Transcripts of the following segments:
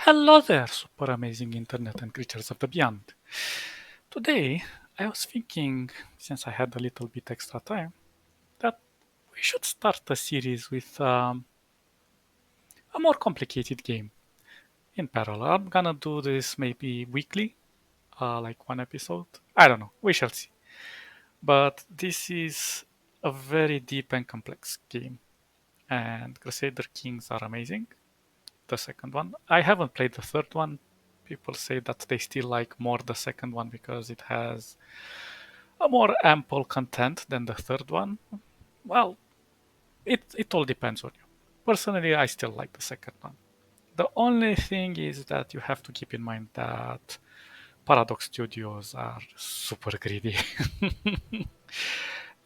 Hello there, super amazing internet and creatures of the beyond. Today, I was thinking, since I had a little bit extra time, that we should start a series with a more complicated game in parallel. I'm gonna do this maybe weekly, like one episode. I don't know, we shall see. But this is a very deep and complex game, and Crusader Kings are amazing. The second one. I haven't played the third one. People say that they still like more the second one because it has a more ample content than the third one. Well, it all depends on you. Personally, I still like the second one. The only thing is that you have to keep in mind that Paradox Studios are super greedy.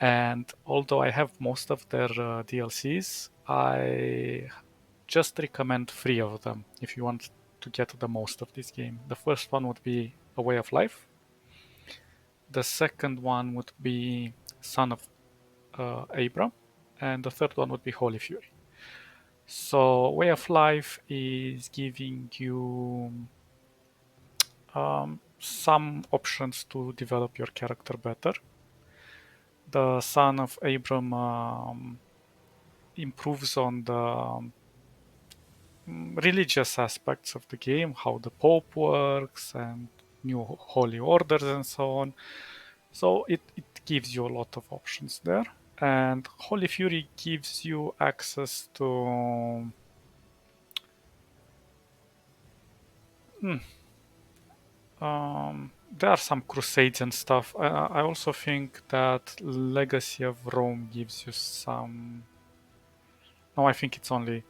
And although I have most of their DLCs, I just recommend three of them if you want to get the most of this game. The first one would be A Way of Life. The second one would be Son of Abram. And the third one would be Holy Fury. So, Way of Life is giving you some options to develop your character better. The Son of Abram improves on the religious aspects of the game, how the Pope works, and new holy orders, and so on. So it gives you a lot of options there. And Holy Fury gives you access to. Hmm, there are some crusades and stuff. I also think that Legacy of Rome gives you some. No, I think it's only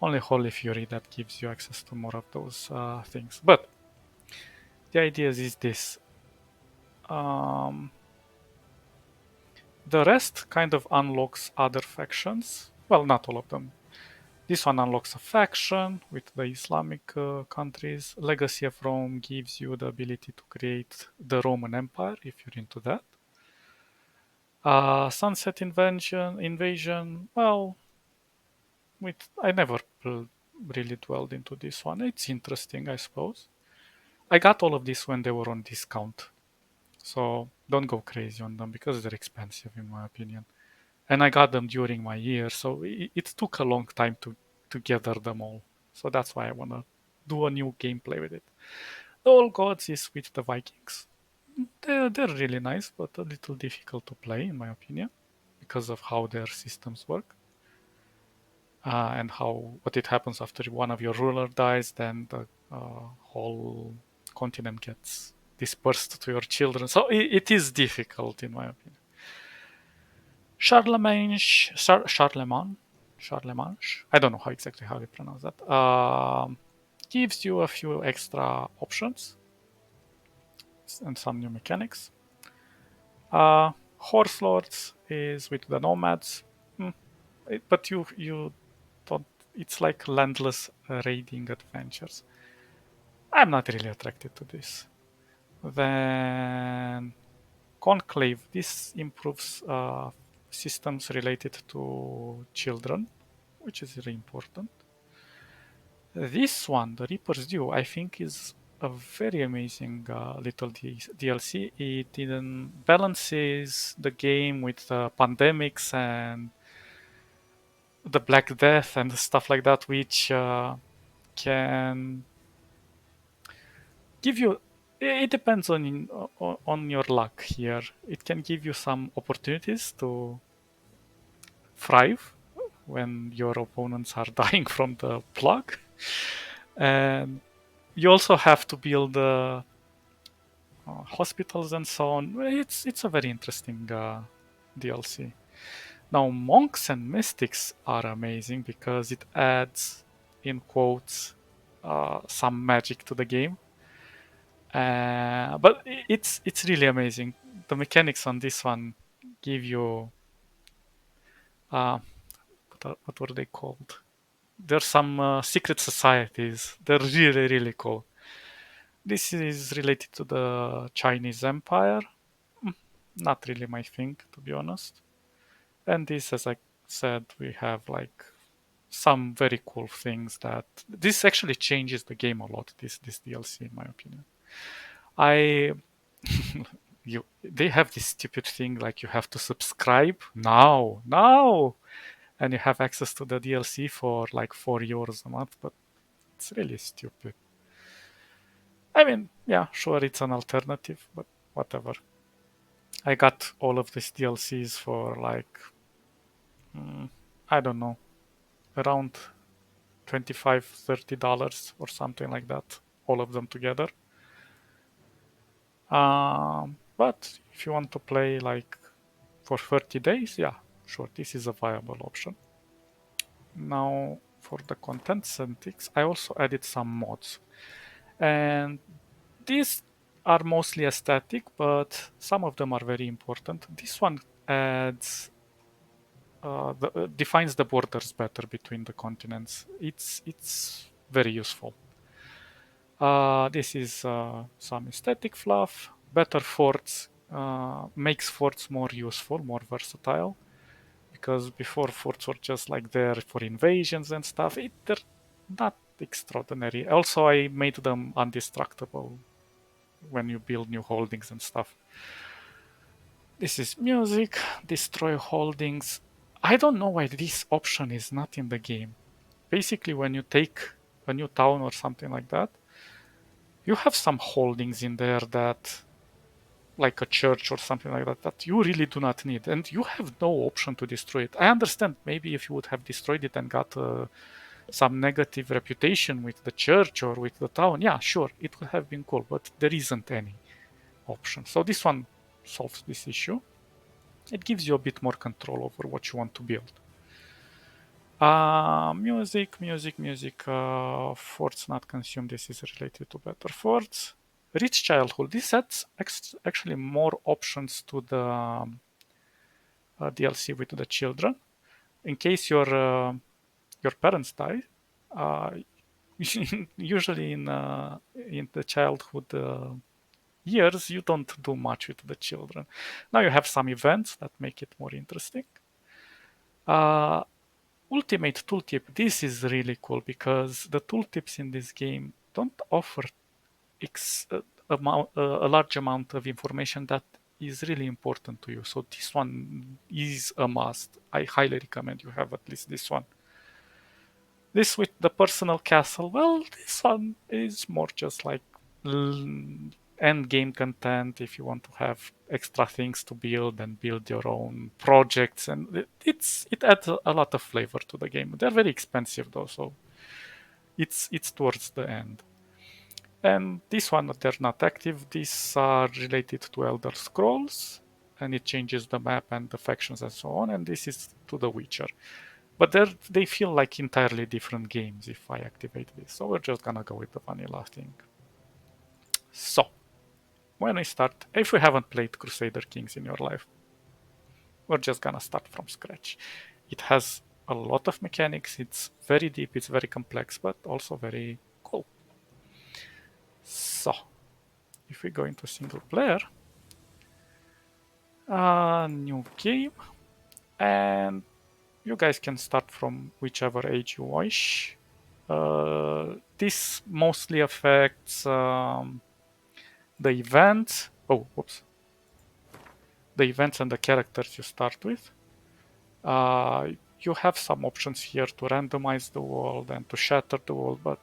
Holy Fury that gives you access to more of those things. But the idea is this: um, the rest kind of unlocks other factions. Well, not all of them. This one unlocks a faction with the Islamic countries. Legacy of Rome gives you the ability to create the Roman Empire if you're into that. Sunset Invasion. Well, I never really dwelled into this one. It's interesting, I suppose. I got all of this when they were on discount, so don't go crazy on them because they're expensive, in my opinion. And I got them during my year, so it took a long time to gather them all. So that's why I wanna do a new gameplay with it. The All Gods is with the Vikings. They're really nice, but a little difficult to play, in my opinion, because of how their systems work. And how what it happens after one of your ruler dies, then the whole continent gets dispersed to your children. So it is difficult, in my opinion. Charlemagne. I don't know how you pronounce that. Gives you a few extra options and some new mechanics. Horse Lords is with the nomads, but you don't. It's like landless raiding adventures. I'm not really attracted to this. Then Conclave. This improves systems related to children, which is really important. This one, the Reaper's Due, I think is a very amazing little DLC. It balances the game with pandemics and the Black Death and stuff like that, which can give you. It depends on your luck here. It can give you some opportunities to thrive when your opponents are dying from the plague, and you also have to build hospitals and so on. It's a very interesting DLC. Now, monks and mystics are amazing because it adds, in quotes, some magic to the game. But it's really amazing. The mechanics on this one give you uh, what were they called? There's some secret societies. They're really cool. This is related to the Chinese Empire. Mm, Not really my thing, to be honest. And this, as I said, we have like some very cool things that this actually changes the game a lot. This DLC, in my opinion. I they have this stupid thing like you have to subscribe now, and you have access to the DLC for like €4 a month, but it's really stupid. I mean, yeah, sure, it's an alternative, but whatever. I got all of these DLCs for like, I don't know, around 25 $30 or something like that, all of them together. But if you want to play like for 30 days, yeah, sure, this is a viable option. Now, for the content settings, I also added some mods. And these are mostly aesthetic, but some of them are very important. This one adds defines the borders better between the continents. It's very useful. This is some aesthetic fluff. Better forts makes forts more useful, more versatile. Because before forts were just like there for invasions and stuff. They're not extraordinary. Also, I made them undestructible when you build new holdings and stuff. This is music, destroy holdings. I don't know why this option is not in the game. Basically, when you take a new town or something like that, you have some holdings in there that, like a church or something like that, that you really do not need, and you have no option to destroy it. I understand maybe if you would have destroyed it and got some negative reputation with the church or with the town, yeah, sure, it would have been cool, but there isn't any option. So this one solves this issue. It gives you a bit more control over what you want to build. Music. Forts not consumed. This is related to better forts. Rich childhood. This adds actually more options to the DLC with the children. In case your parents die, uh, usually in the childhood years, you don't do much with the children. Now you have some events that make it more interesting. Uh, Ultimate tooltip. This is really cool because the tooltips in this game don't offer a large amount of information that is really important to you. So this one is a must. I highly recommend you have at least this one. This with the personal castle, well, this one is more just like end game content if you want to have extra things to build and build your own projects, and it adds a lot of flavor to the game. They're very expensive though, so it's towards the end. And this one, they're not active. These are related to Elder Scrolls, and it changes the map and the factions and so on. And this is to The Witcher. But they feel like entirely different games if I activate this. So we're just gonna go with the vanilla thing. So, when we start, if you haven't played Crusader Kings in your life, we're just gonna start from scratch. It has a lot of mechanics, it's very deep, it's very complex, but also very cool. So, if we go into single player, new game, and you guys can start from whichever age you wish. This mostly affects the events. Oh, whoops. The events and the characters you start with. You have some options here to randomize the world and to shatter the world, but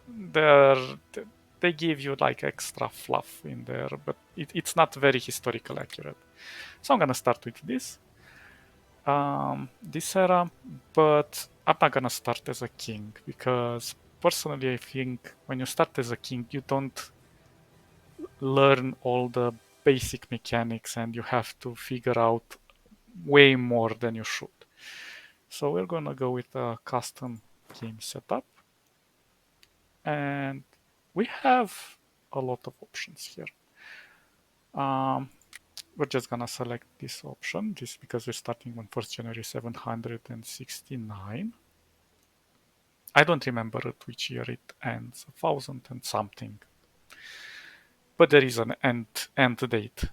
they're, they give you like extra fluff in there, but it's not very historical accurate. So I'm gonna start with this era, but I'm not gonna start as a king because personally I think when you start as a king you don't learn all the basic mechanics and you have to figure out way more than you should. So we're gonna go with a custom game setup, and we have a lot of options here. We're just gonna select this option, just because we're starting on 1st January 769. I don't remember at which year it ends, 1000 and something. But there is an end date.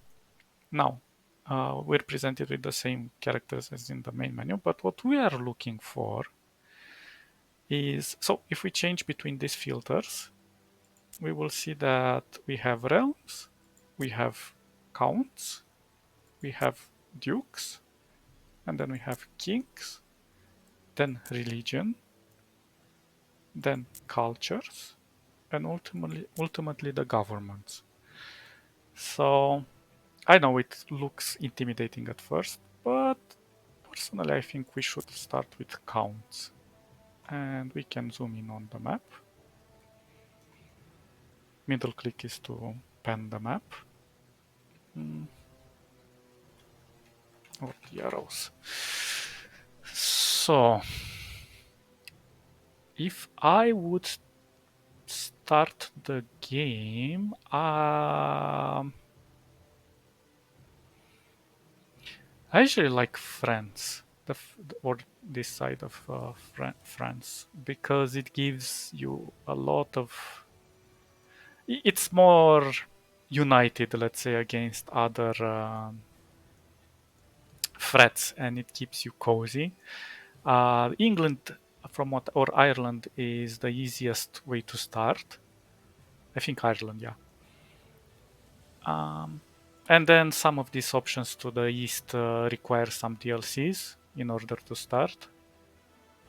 Now, we're presented with the same characters as in the main menu, but what we are looking for is, so if we change between these filters, we will see that we have realms, we have counts, we have dukes, and then we have kings, then religion, then cultures, and ultimately the governments. So I know it looks intimidating at first, but personally I think we should start with counts. And we can zoom in on the map. Middle click is to pan the map. Or the arrows. So if I would start the game, I actually like France, or this side of France, because it gives you a lot of. It's more united, let's say, against other threats, and it keeps you cozy. England, from what, or Ireland, is the easiest way to start. I think Ireland, yeah. And then some of these options to the east require some DLCs in order to start.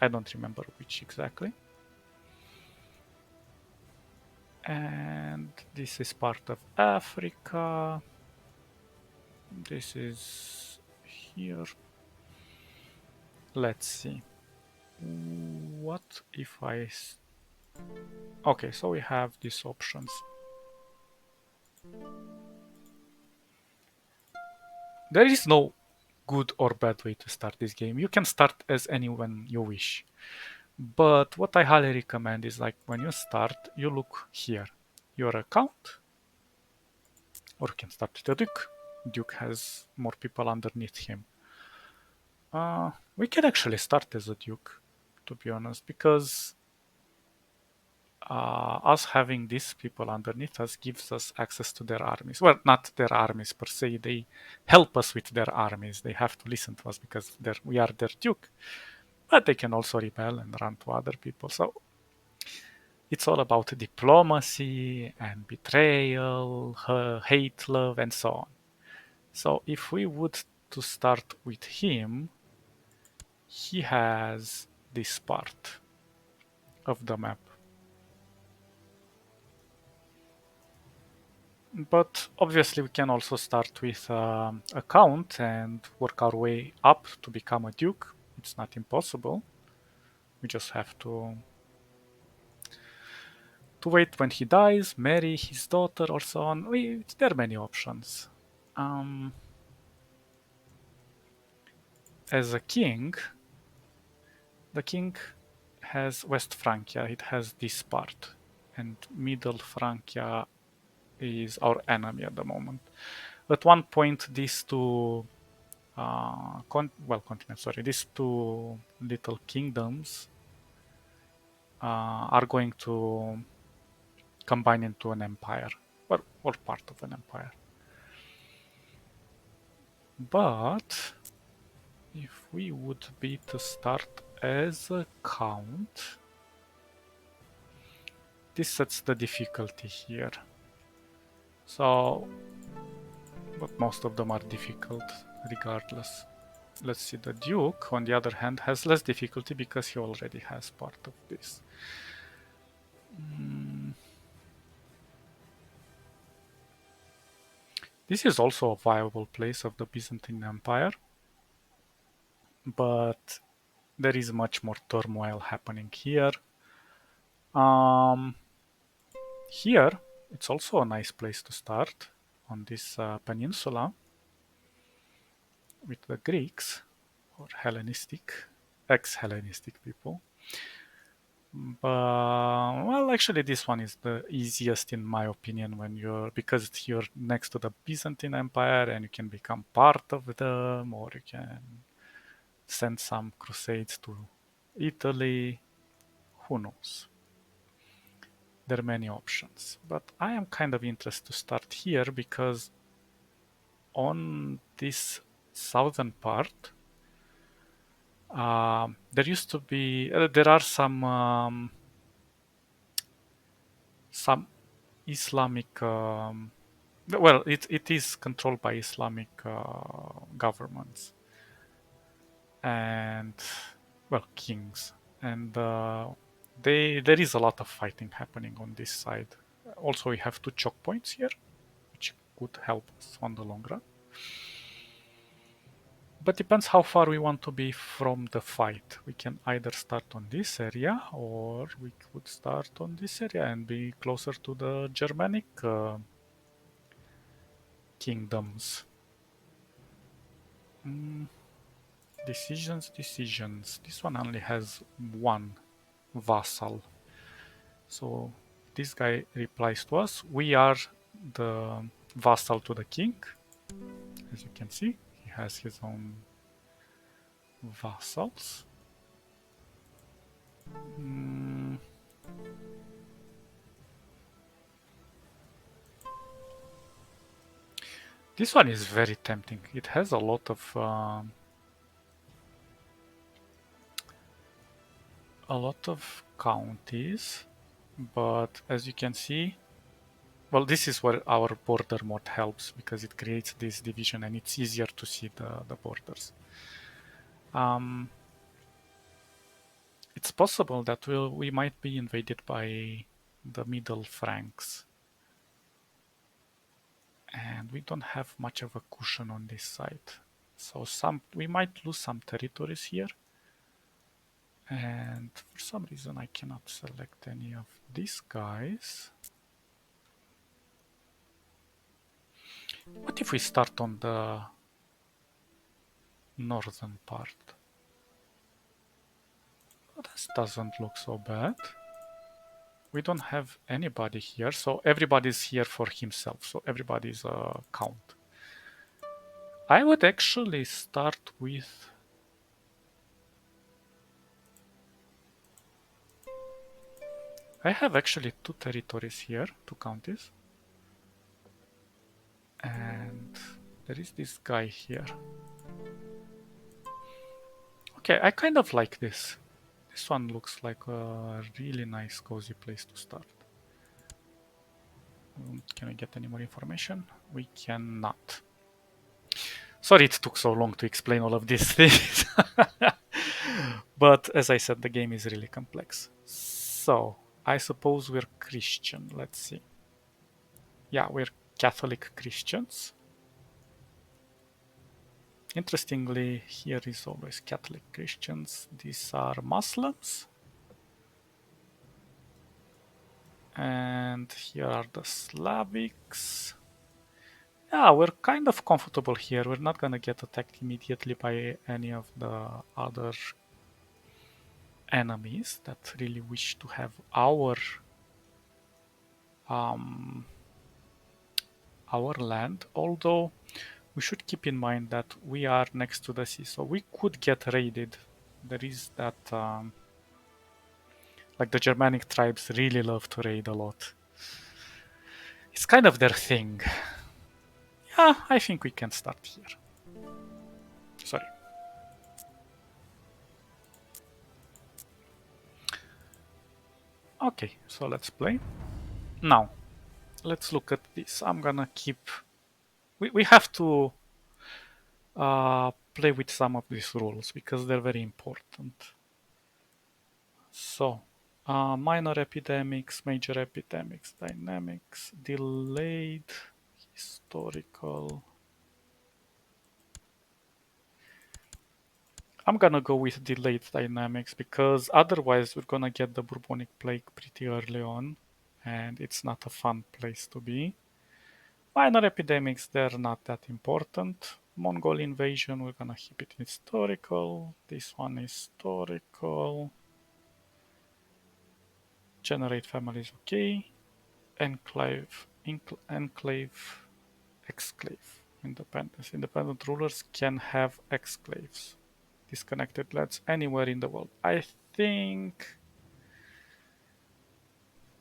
I don't remember which exactly. And this is part of Africa. This is here. Let's see. What if I... Okay, so we have these options. There is no good or bad way to start this game. You can start as anyone you wish. But what I highly recommend is, like, when you start, you look here. Your account, or you can start with a Duke. Duke has more people underneath him. We can actually start as a Duke, to be honest, because us having these people underneath us gives us access to their armies. Well, not their armies per se. They help us with their armies. They have to listen to us because we are their Duke. But they can also rebel and run to other people. So it's all about diplomacy and betrayal, hate, love, and so on. So if we would to start with him, he has this part of the map. But obviously we can also start with a count and work our way up to become a duke. It's not impossible. We just have to wait when he dies, marry his daughter, or so on. There are many options. As a king, the king has West Francia. It has this part, and Middle Francia is our enemy at the moment. At one point, these two continents, sorry, these two little kingdoms are going to combine into an empire, or part of an empire. But if we would be to start as a count, this sets the difficulty here. So, but most of them are difficult regardless. Let's see, the Duke, on the other hand, has less difficulty because he already has part of this. This is also a viable place of the Byzantine Empire, but there is much more turmoil happening here. Here, it's also a nice place to start on this peninsula with the Greeks, or Hellenistic, ex-Hellenistic people. But, well, actually this one is the easiest in my opinion because you're next to the Byzantine Empire and you can become part of them, or you can send some crusades to Italy. Who knows? There are many options, but I am kind of interested to start here because on this southern part There used to be, there are some Islamic, well, it is controlled by Islamic governments and, well, kings, and there is a lot of fighting happening on this side. Also, we have two choke points here, which could help us on the long run. But depends how far we want to be from the fight. We can either start on this area, or we could start on this area and be closer to the Germanic kingdoms. Decisions. This one only has one vassal. So this guy replies to us. We are the vassal to the king. As you can see, he has his own vassals. This one is very tempting. It has a lot of counties, but as you can see, well, this is where our border mod helps, because it creates this division and it's easier to see the borders. It's possible that we might be invaded by the Middle Franks, and we don't have much of a cushion on this side. So we might lose some territories here. And for some reason I cannot select any of these guys. What if we start on the northern part? Well, this doesn't look so bad. We don't have anybody here, so everybody's here for himself, so everybody's a count. I would actually start with... I have actually two territories here, two counties. And there is this guy here. Okay, I kind of like this. This one looks like a really nice, cozy place to start. Can we get any more information? We cannot. Sorry it took so long to explain all of these things. But as I said, the game is really complex. So, I suppose we're Christian. Let's see. Yeah, we're Catholic Christians. Interestingly, here is always Catholic Christians. These are Muslims. And here are the Slavics. Yeah, we're kind of comfortable here. We're not gonna get attacked immediately by any of the other enemies that really wish to have our land. Although we should keep in mind that we are next to the sea, so we could get raided. There is that, like, the Germanic tribes really love to raid a lot. It's kind of their thing. Yeah, I think we can start here. Sorry. Okay, so let's play. Now, let's look at this. I'm gonna keep... We have to play with some of these rules because they're very important. So, minor epidemics, major epidemics, dynamics, delayed, historical. I'm gonna go with delayed dynamics because otherwise we're gonna get the bubonic plague pretty early on, and it's not a fun place to be. Minor epidemics, they're not that important. Mongol invasion, we're gonna keep it historical. This one historical. Generate families, okay. Enclave, exclave. Independence. Independent rulers can have exclaves. Disconnected lands anywhere in the world. I think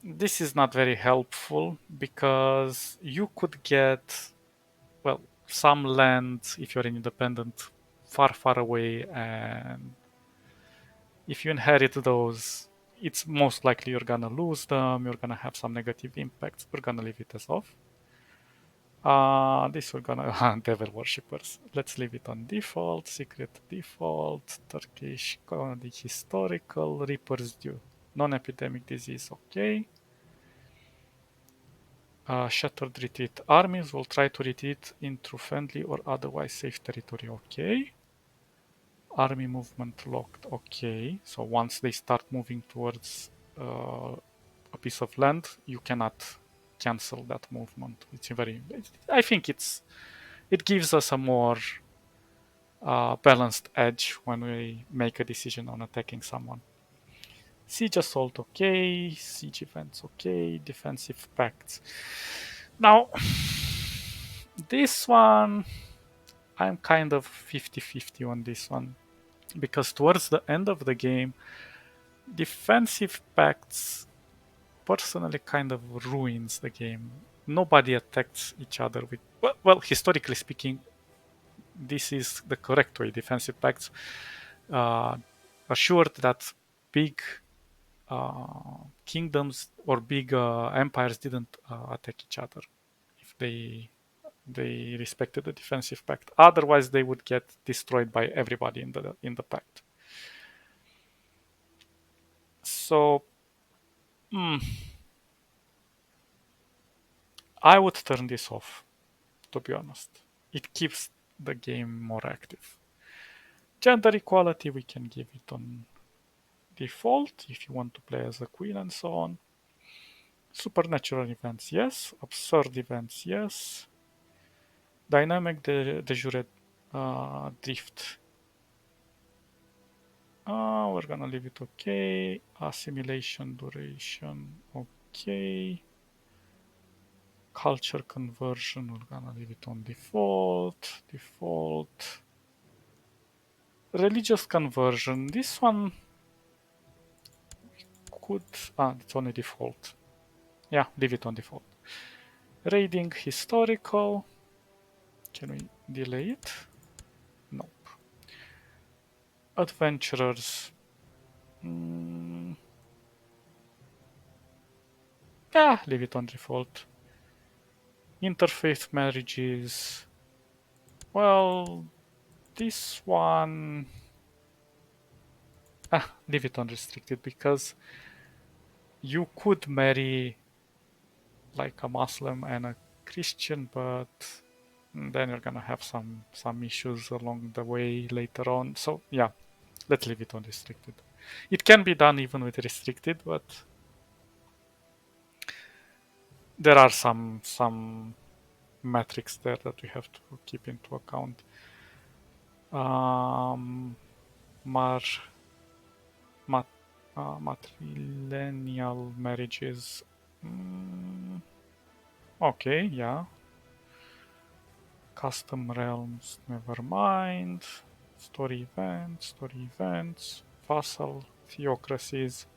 this is not very helpful because you could get, well, some land if you're an independent far away, and if you inherit those, it's most likely you're gonna lose them, you're gonna have some negative impacts. We're gonna leave it as off. This we're gonna devil worshippers. Let's leave it on default, secret default, Turkish the historical, Reaper's Due, non-epidemic disease, okay. Shattered retreat. Armies will try to retreat into friendly or otherwise safe territory, okay. Army movement locked, okay. So once they start moving towards a piece of land, you cannot cancel that movement. I think it gives us a more balanced edge when we make a decision on attacking someone. Siege assault, okay. Siege events, okay. Defensive pacts. Now, this one, I'm kind of 50-50 on this one. Because towards the end of the game, defensive pacts personally kind of ruins the game. Nobody attacks each other with. Well, historically speaking, this is the correct way. Defensive pacts assured that big kingdoms or big empires didn't attack each other if they respected the defensive pact. Otherwise, they would get destroyed by everybody in the pact. So, I would turn this off, to be honest. It keeps the game more active. Gender equality, we can give it on default if you want to play as a queen and so on. Supernatural events, yes. Absurd events, yes. Dynamic de jure drift. We're gonna leave it okay. Assimilation duration, okay. Culture conversion, we're gonna leave it on default. Default. Religious conversion, this one could. It's on a default. Yeah, leave it on default. Raiding historical. Can we delay it? Nope. Adventurers. Yeah, leave it on default. Interfaith marriages. Well, this one. Leave it unrestricted because you could marry like a Muslim and a Christian, but then you're gonna have some issues along the way later on. So yeah, let's leave it unrestricted. It can be done even with restricted, but there are some metrics there that we have to keep into account. Mar matrilineal marriages. Okay, yeah. Custom realms, never mind. Story events, vassal theocracies.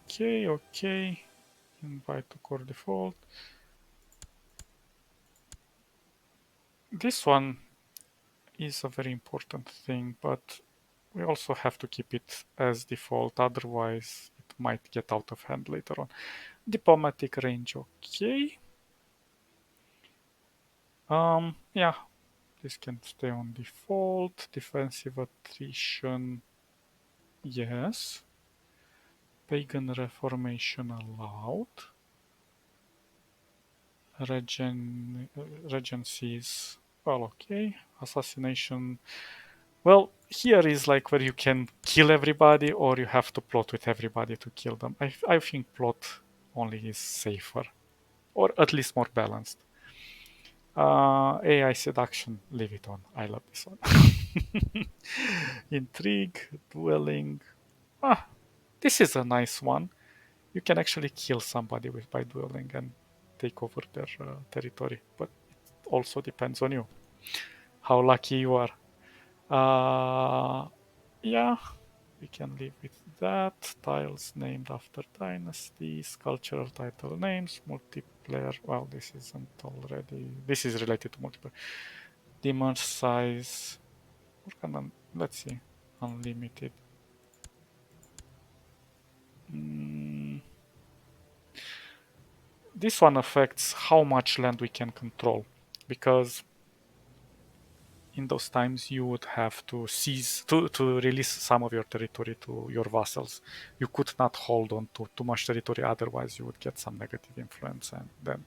Okay. Invite to core default. This one is a very important thing, but we also have to keep it as default, otherwise it might get out of hand later on. Diplomatic range, okay. Yeah, this can stay on default. Defensive attrition, yes. Pagan reformation allowed. Regencies, well, okay. Assassination, well, here is like where you can kill everybody or you have to plot with everybody to kill them. I think plot only is safer, or at least more balanced. AI seduction, leave it on. I love this one. Intrigue, dueling. This is a nice one. You can actually kill somebody by dueling and take over their territory, but it also depends on you, how lucky you are. Yeah, we can live with that. Tiles named after dynasties, cultural title names, multiplayer. Well, this isn't already. This is related to multiplayer. Demon size. We're gonna, let's see, unlimited. This one affects how much land we can control, because in those times you would have to seize to release some of your territory to your vassals. You could not hold on to too much territory, otherwise you would get some negative influence, and then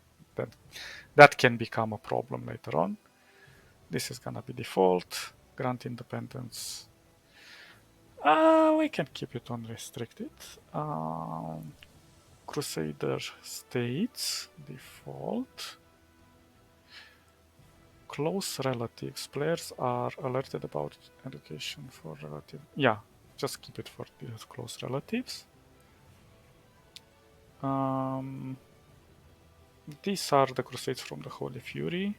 that can become a problem later on. This is gonna be default. Grant independence. We can keep it unrestricted. Crusader states default. Close relatives. Players are alerted about education for relative. Yeah, just keep it for these close relatives. These are the Crusades from the Holy Fury.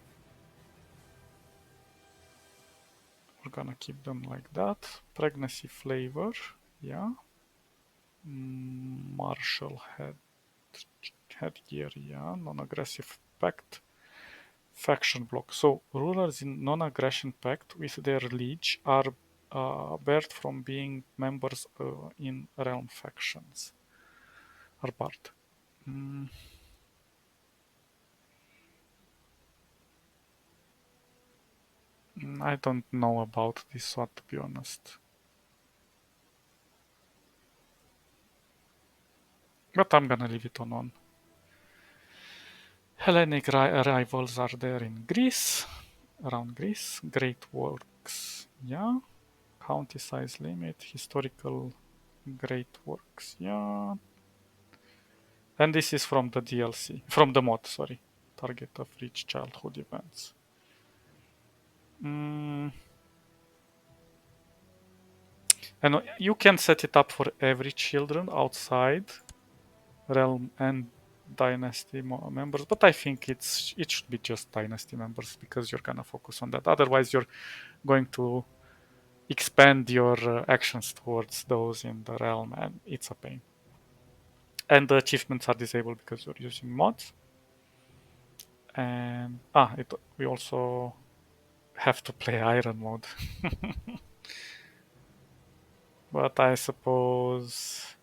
We're gonna keep them like that. Pregnancy flavor. Yeah. Martial headgear. Yeah. Non-aggressive pact. Faction block. So rulers in non-aggression pact with their liege are barred from being members in realm factions. Are barred. I don't know about this one, to be honest. But I'm gonna leave it on. Hellenic rivals are there in Greece, around Greece. Great works, yeah. County size limit, historical great works, yeah. And this is from the DLC, from the mod, sorry. Target of rich childhood events. And you can set it up for every children outside realm and dynasty members, but I think it should be just dynasty members, because you're gonna focus on that. Otherwise, you're going to expand your actions towards those in the realm, and it's a pain. And the achievements are disabled because you're using mods. And we also have to play Iron mode. But I suppose,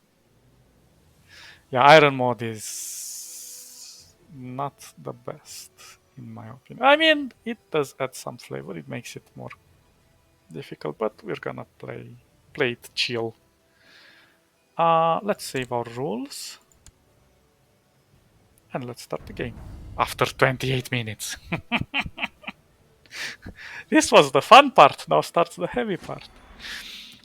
yeah, Iron mode is not the best in my opinion. I mean, it does add some flavor. It makes it more difficult, but we're gonna play it chill. Let's save our rules. And let's start the game. After 28 minutes. This was the fun part. Now starts the heavy part.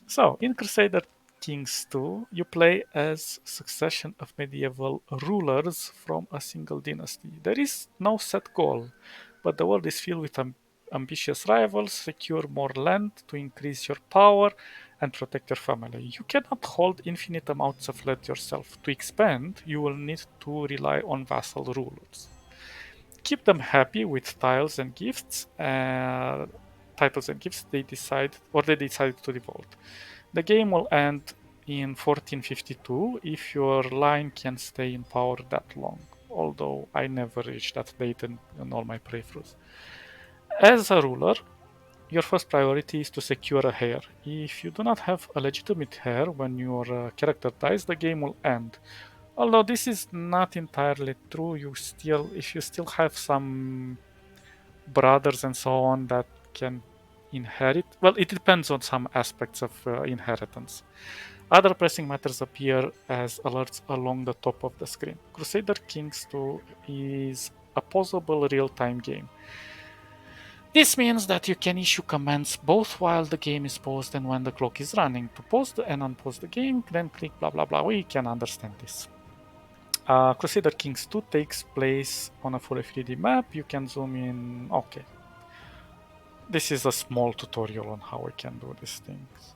So, in Crusader Kings 2, you play as succession of medieval rulers from a single dynasty. There is no set goal, but the world is filled with ambitious rivals. Secure more land to increase your power and protect your family. You cannot hold infinite amounts of land yourself. To expand, you will need to rely on vassal rulers. Keep them happy with tiles and gifts. Titles and gifts they decide to devote. The game will end in 1452 if your line can stay in power that long, although I never reached that date in all my playthroughs. As a ruler, your first priority is to secure a heir. If you do not have a legitimate heir when your character dies, the game will end. Although this is not entirely true, if you still have some brothers and so on that can inherit, well, it depends on some aspects of inheritance. Other pressing matters appear as alerts along the top of the screen. Crusader Kings 2 is a pausable real-time game. This means that you can issue commands both while the game is paused and when the clock is running. To pause and unpause the game, then click blah blah blah. We can understand this. Crusader Kings 2 takes place on a full 3D map. You can zoom in. Okay. This is a small tutorial on how we can do these things.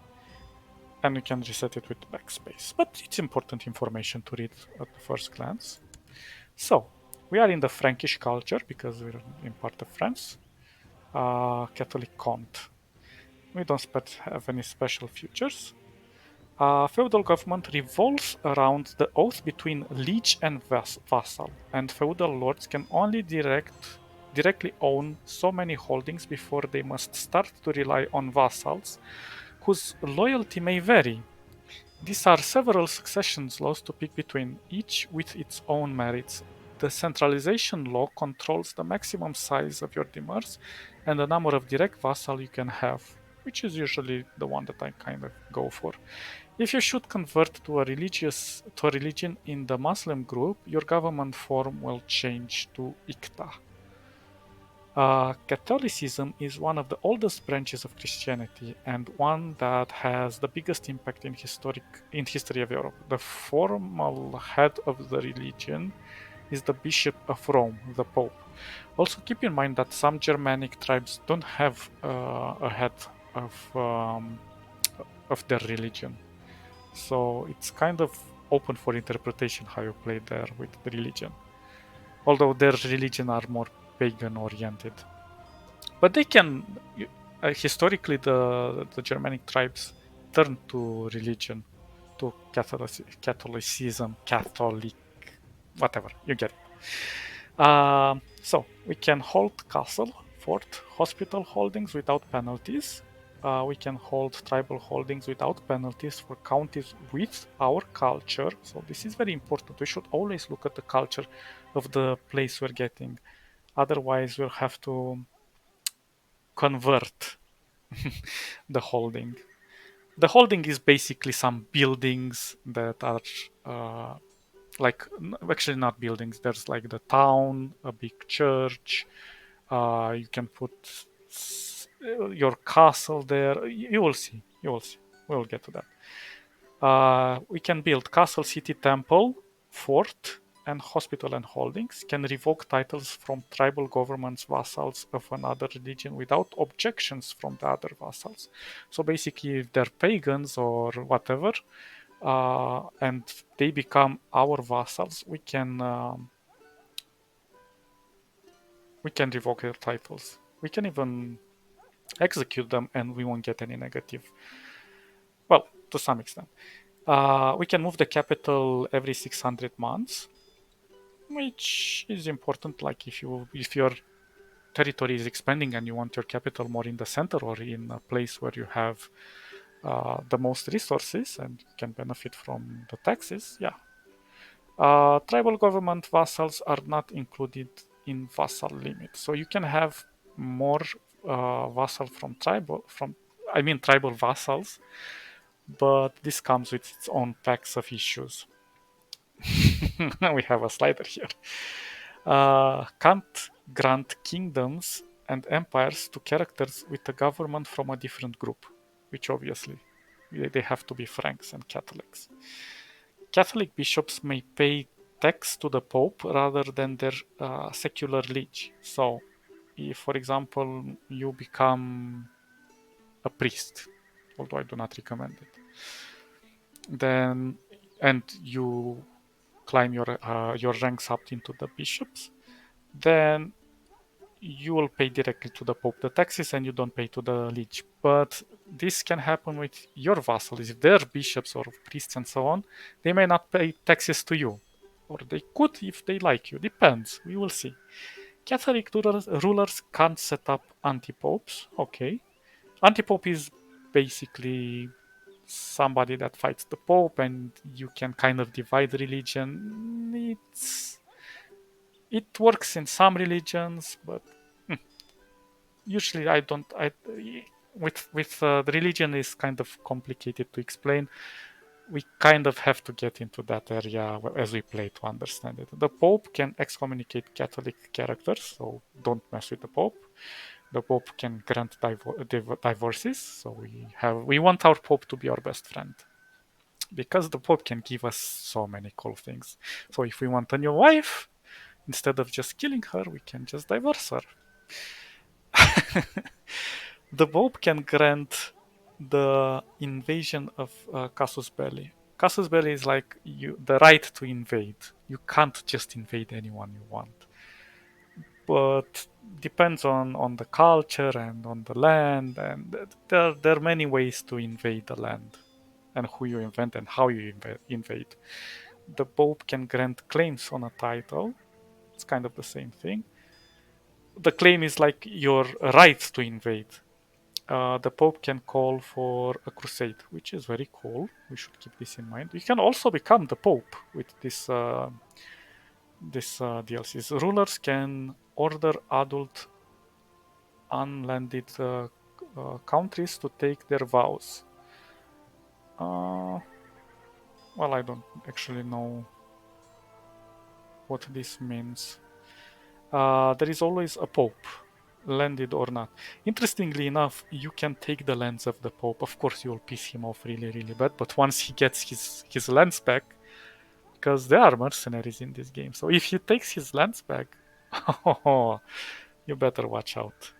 And we can reset it with backspace. But it's important information to read at the first glance. So, we are in the Frankish culture because we're in part of France. Catholic Comte. We don't have any special features. Feudal government revolves around the oath between liege and vassal, and feudal lords can only direct directly own so many holdings before they must start to rely on vassals, whose loyalty may vary. These are several succession laws to pick between, each with its own merits. The centralization law controls the maximum size of your demers and the number of direct vassal you can have, which is usually the one that I kind of go for. If you should convert to a religion in the Muslim group, your government form will change to Iqta. Catholicism is one of the oldest branches of Christianity and one that has the biggest impact in history of Europe. The formal head of the religion is the Bishop of Rome, the Pope. Also, keep in mind that some Germanic tribes don't have a head of their religion, so it's kind of open for interpretation how you play there with the religion. Although their religion are more pagan oriented. But they can historically the Germanic tribes turned to religion, to Catholicism, Catholic, whatever you get it. So we can hold castle, fort, hospital holdings without penalties. We can hold tribal holdings without penalties for counties with our culture. So this is very important. We should always look at the culture of the place we're getting. Otherwise, we'll have to convert the holding. The holding is basically some buildings that are like actually not buildings. There's like the town, a big church. You can put your castle there. You will see. You will see. We'll get to that. We can build castle, city, temple, fort, and hospital and holdings. Can revoke titles from tribal governments, vassals of another religion without objections from the other vassals. So basically, if they're pagans or whatever, and they become our vassals, we can revoke their titles. We can even execute them, and we won't get any negative. Well, to some extent. We can move the capital every 600 months, which is important. Like if your territory is expanding and you want your capital more in the center or in a place where you have the most resources and you can benefit from the taxes, yeah. Tribal government vassals are not included in vassal limit, so you can have more vassal from tribal vassals, but this comes with its own packs of issues. We have a slider here. Can't grant kingdoms and empires to characters with a government from a different group, which obviously they have to be Franks and Catholics. Catholic bishops may pay tax to the Pope rather than their secular liege. So, if, for example, you become a priest, although I do not recommend it, then and you climb your ranks up into the bishops, then you will pay directly to the Pope the taxes and you don't pay to the liege. But this can happen with your vassals. If they're bishops or priests and so on, they may not pay taxes to you. Or they could if they like you. Depends. We will see. Catholic rulers can't set up anti-popes. Okay. Anti-pope is basically somebody that fights the Pope and you can kind of divide religion. It works in some religions, but usually I don't. With the religion is kind of complicated to explain. We kind of have to get into that area as we play to understand it. The Pope can excommunicate Catholic characters, so don't mess with the Pope. The Pope can grant divorces, so we want our Pope to be our best friend because the Pope can give us so many cool things. So if we want a new wife, instead of just killing her, we can just divorce her. The Pope can grant the invasion of casus belli. Casus belli is like the right to invade. You can't just invade anyone you want. But depends on the culture and on the land, and there are many ways to invade the land, and who you invade and how you invade. The Pope can grant claims on a title. It's kind of the same thing. the claim is like your right to invade. The Pope can call for a crusade, which is very cool. We should keep this in mind. You can also become the Pope with this DLCs. Rulers can order adult unlanded countries to take their vows. Uh, well, I don't actually know what this means. There is always a Pope, landed or not. Interestingly enough, you can take the lands of the Pope. Of course, you'll piss him off really, really bad, but once he gets his lands back, because there are mercenaries in this game, so if he takes his lands back, oh, you better watch out.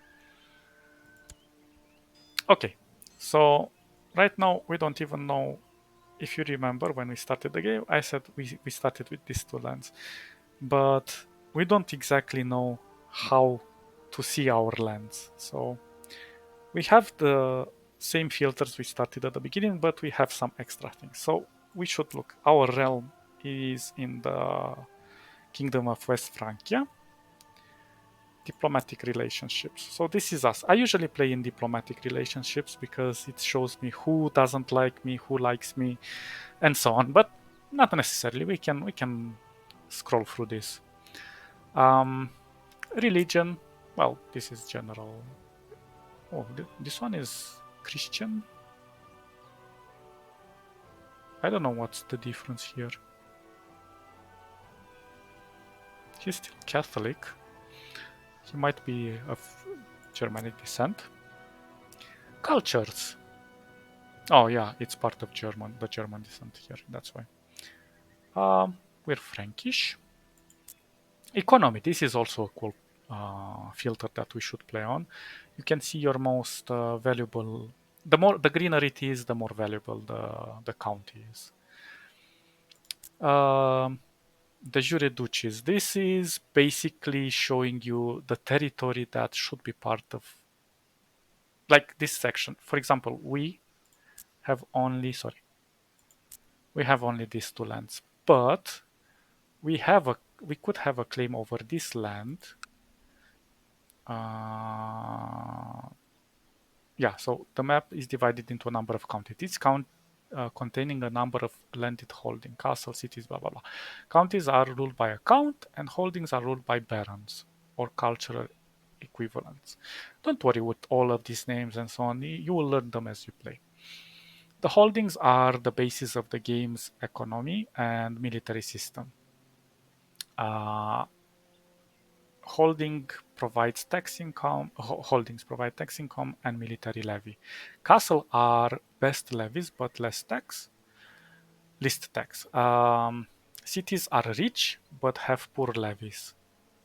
Okay, so right now we don't even know. If you remember when we started the game, I said we started with these two lands, but we don't exactly know how to see our lands. So we have the same filters we started at the beginning, but we have some extra things. So we should look. Our realm is in the Kingdom of West Francia. Diplomatic relationships. So this is us. I usually play in diplomatic relationships because it shows me who doesn't like me, who likes me, and so on. But not necessarily. We can scroll through this. Um, Religion. Well, this is general. Oh, this one is Christian. I don't know what's the difference here. He's still Catholic. He might be of Germanic descent. Cultures. Oh yeah, it's part of German, the German descent here. That's why. We're Frankish. Economy. This is also a cool filter that we should play on. You can see your most valuable. The greener it is, the more valuable the county is. Um, the jure duchies. This is basically showing you the territory that should be part of, like this section. For example, have only sorry, we have only these two lands, but we could have a claim over this land. Uh, yeah, so the map is divided into a number of counties. Each containing a number of landed holding, castles, cities, blah blah blah. Counties are ruled by a count, and holdings are ruled by barons or cultural equivalents. Don't worry with all of these names and so on. You will learn them as you play. The holdings are the basis of the game's economy and military system. Uh, holdings provide tax income and military levy. Castle are best levies but least tax. Cities are rich but have poor levies.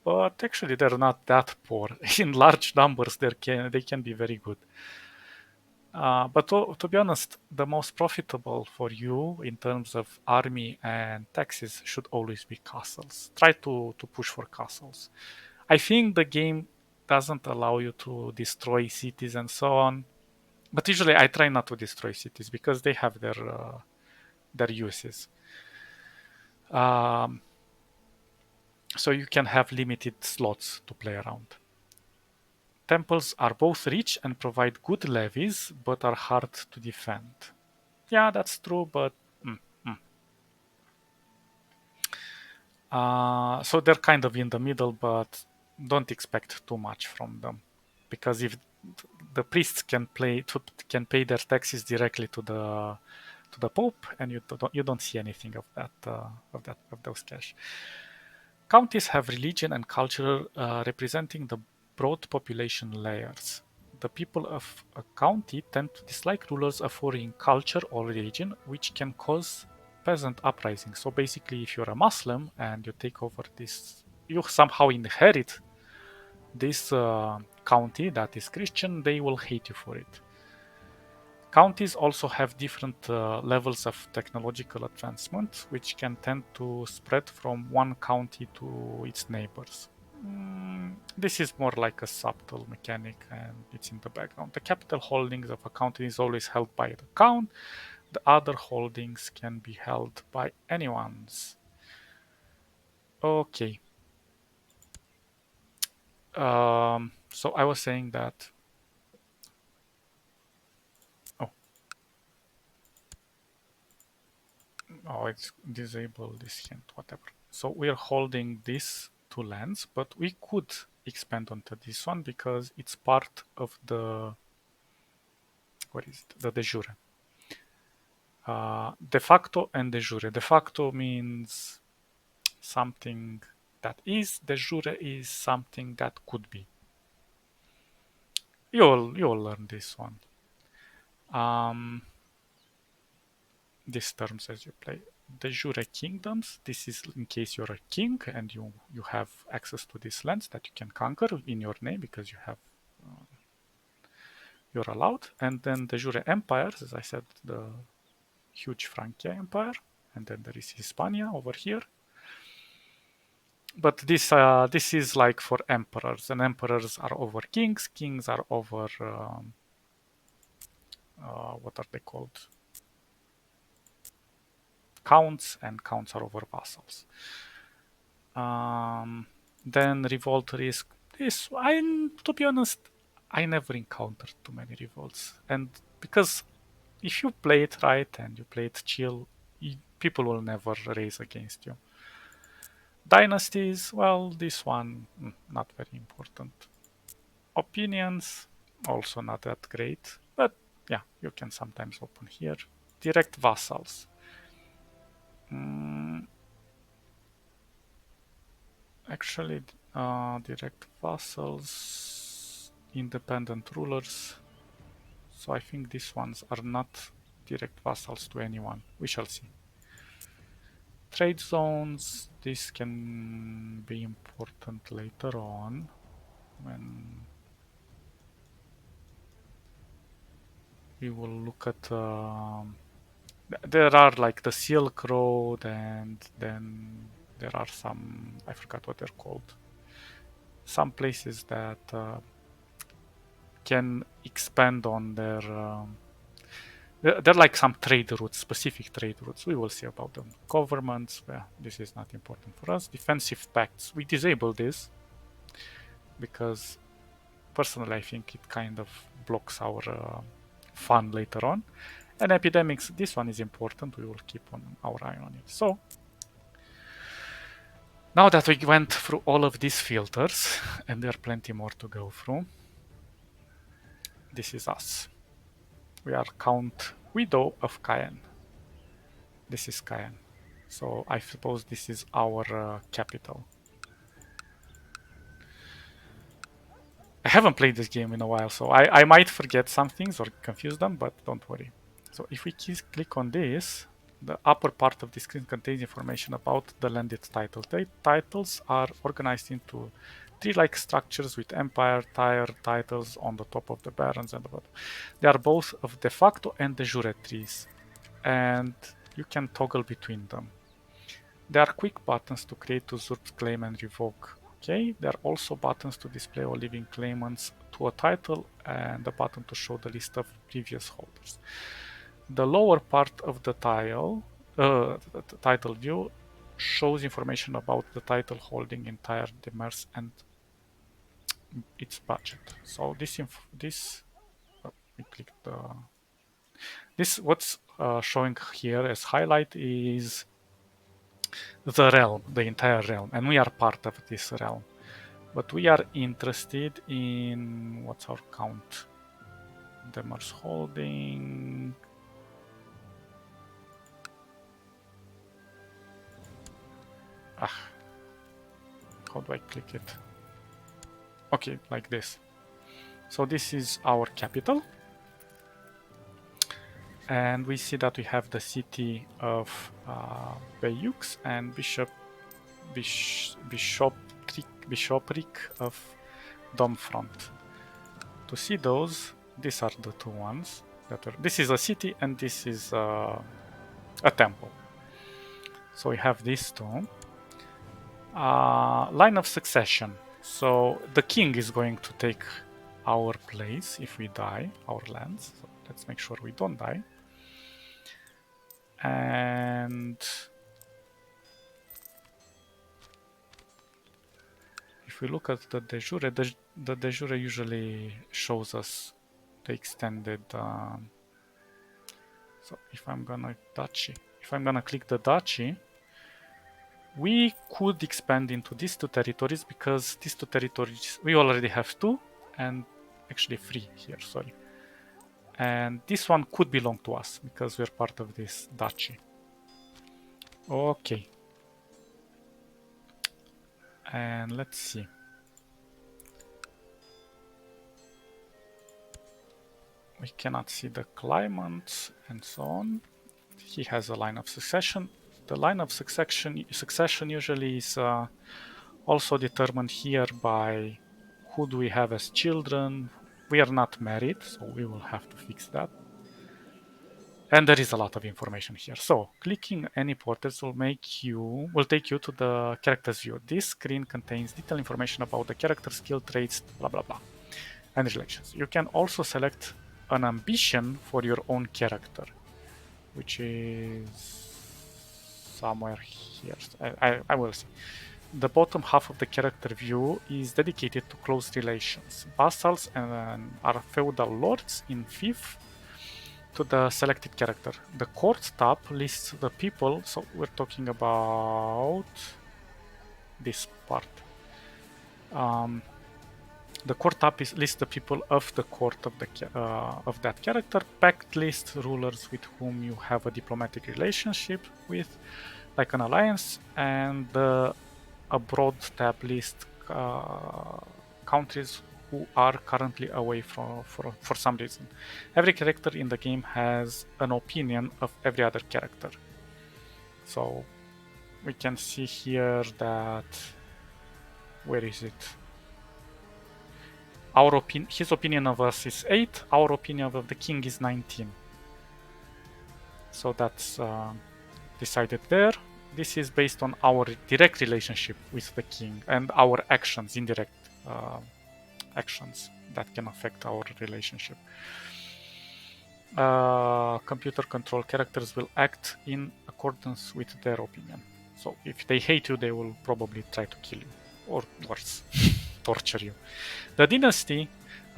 But actually they're not that poor. In large numbers they can be very good. But to be honest, the most profitable for you in terms of army and taxes should always be castles. Try to push for castles. I think the game doesn't allow you to destroy cities and so on. But usually I try not to destroy cities because they have their uses. Um, so you can have limited slots to play around. Temples are both rich and provide good levies, but are hard to defend. Yeah, that's true, but mm, mm. So they're kind of in the middle, but don't expect too much from them, because if the priests can pay their taxes directly to the Pope, and you don't see anything of those cash. Counties have religion and culture representing the broad population layers. The people of a county tend to dislike rulers of foreign culture or religion, which can cause peasant uprising. So basically, if you're a Muslim and you take over this, you somehow inherit this county that is Christian, they will hate you for it. Counties also have different levels of technological advancement, which can tend to spread from one county to its neighbors. This is more like a subtle mechanic and it's in the background. The capital holdings of a county is always held by the count. The other holdings can be held by anyone's. Okay. So I was saying that. Oh, oh, it's disabled this hint, whatever. So we're holding these two lands, but we could expand onto this one because it's part of the, what is it? The de jure. De facto and de jure. De facto means something that is. De jure is something that could be. You'll learn this one. These terms as you play. De jure kingdoms. This is in case you're a king and you have access to these lands that you can conquer in your name because you have you're allowed. And then de jure empires, as I said, the huge Francia Empire, and then there is Hispania over here. But this is like for emperors, and emperors are over kings. Kings are over what are they called? Counts, and counts are over vassals. Then revolt risk. This, to be honest, I never encountered too many revolts, and because if you play it right and you play it chill, people will never raise against you. Dynasties, well, this one not very important. Opinions, also not that great, but yeah, you can sometimes open here. Direct vassals. Actually, direct vassals, independent rulers. So I think these ones are not direct vassals to anyone. We shall see. Trade zones, this can be important later on when we will look at there are like the Silk Road, and then there are some, I forgot what they're called, some places that can expand on their they're like some trade routes, specific trade routes. We will see about them. Governments, well, this is not important for us. Defensive pacts, we disable this because personally I think it kind of blocks our fun later on. And epidemics, this one is important. We will keep our eye on it. So now that we went through all of these filters, and there are plenty more to go through, this is us. We are Count Widow of Cayenne. This is Cayenne. So I suppose this is our capital. I haven't played this game in a while, so I might forget some things or confuse them, but don't worry. So if we click on this, the upper part of the screen contains information about the landed title. The titles are organized into tree-like structures with empire tier titles on the top of the barons and the bottom. They are both of de facto and de jure trees, and you can toggle between them. There are quick buttons to create, usurp, claim, and revoke. Okay, there are also buttons to display all living claimants to a title, and a button to show the list of previous holders. The lower part of the title view shows information about the title holding, entire demers, and its budget. So we click this. What's showing here as highlight is the realm, the entire realm, and we are part of this realm. But we are interested in what's our count? Demers holding. How do I click it? Okay, like this. So this is our capital. And we see that we have the city of Bayeux and bishopric of Domfront. To see those, these are the two ones. This is a city and this is a temple. So we have these two. Line of succession. So the king is going to take our place if we die, our lands. So let's make sure we don't die. And if we look at the de jure, the de jure usually shows us the extended. So if I'm gonna click the duchy, we could expand into these two territories, because these two territories we already have two, and actually three here. Sorry, and this one could belong to us because we're part of this duchy. Okay, and let's see. We cannot see the claimants and so on. He has a line of succession. The line of succession usually is also determined here by who do we have as children. We are not married, so we will have to fix that. And there is a lot of information here. So clicking any portraits will take you to the character's view. This screen contains detailed information about the character, skill, traits, blah blah blah, and relations. You can also select an ambition for your own character, which is somewhere here. I will see. The bottom half of the character view is dedicated to close relations. Vassals are feudal lords in fief to the selected character. The court tab lists the people, so we're talking about this part. The court tab lists the people of the court of that character. Pact lists rulers with whom you have a diplomatic relationship with, like an alliance, and the abroad tab lists countries who are currently away for some reason. Every character in the game has an opinion of every other character. So we can see here that, where is it? His opinion of us is 8, our opinion of the king is 19. So that's decided there. This is based on our direct relationship with the king and our actions, indirect actions that can affect our relationship. Computer control characters will act in accordance with their opinion. So if they hate you, they will probably try to kill you, or worse, torture you. The dynasty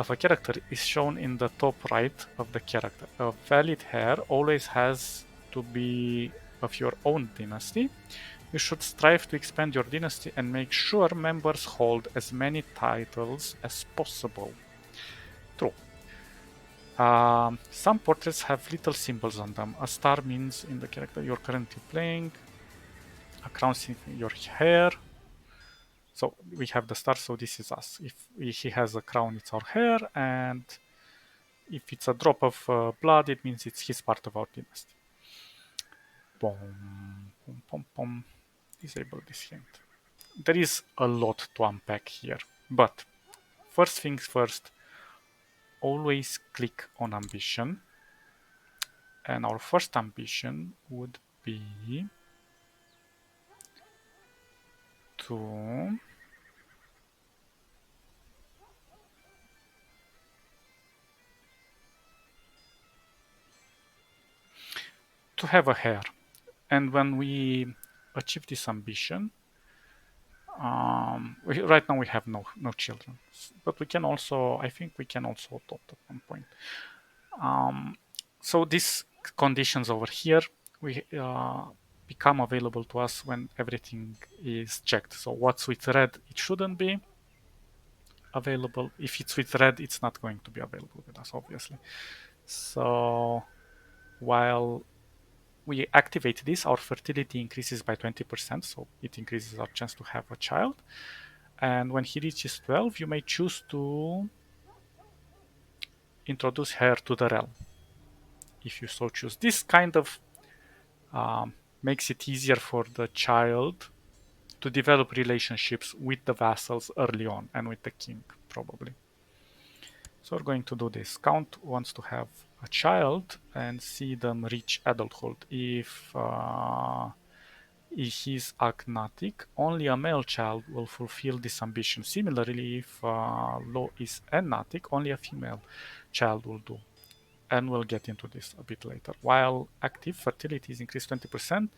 of a character is shown in the top right of the character. A valid heir always has to be of your own dynasty. You should strive to expand your dynasty and make sure members hold as many titles as possible. True. Some portraits have little symbols on them. A star means in the character you're currently playing. A crown in your hair. So we have the star, so this is us. If he has a crown, it's our hair, and if it's a drop of blood, it means he's part of our dynasty. Boom, boom, boom, boom. Disable this hint. There is a lot to unpack here, but first things first, always click on ambition, and our first ambition would be to have a hair. And when we achieve this ambition, right now we have no children, but we can also, I think we can also adopt at one point. So these conditions over here we become available to us when everything is checked. So what's with red, it shouldn't be available. If it's with red, it's not going to be available with us, obviously. So while we activate this, our fertility increases by 20%, so it increases our chance to have a child. And when he reaches 12, you may choose to introduce her to the realm, if you so choose. This kind of makes it easier for the child to develop relationships with the vassals early on, and with the king, probably. So we're going to do this. Count wants to have a child and see them reach adulthood. If he's agnatic, only a male child will fulfill this ambition. Similarly, if Lo is agnatic, only a female child will do. And we'll get into this a bit later. While active, fertility is increased 20%,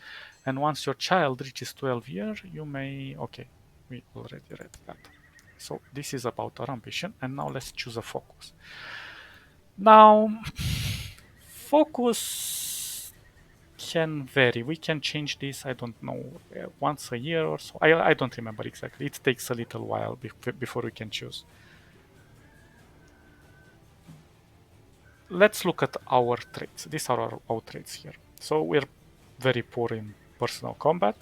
and once your child reaches 12 years, you may... Okay, we already read that. So this is about our ambition, and now let's choose a focus. Now, focus can vary. We can change this, I don't know, once a year or so. I don't remember exactly. It takes a little while before we can choose. Let's look at our traits. These are our traits here. So we're very poor in personal combat,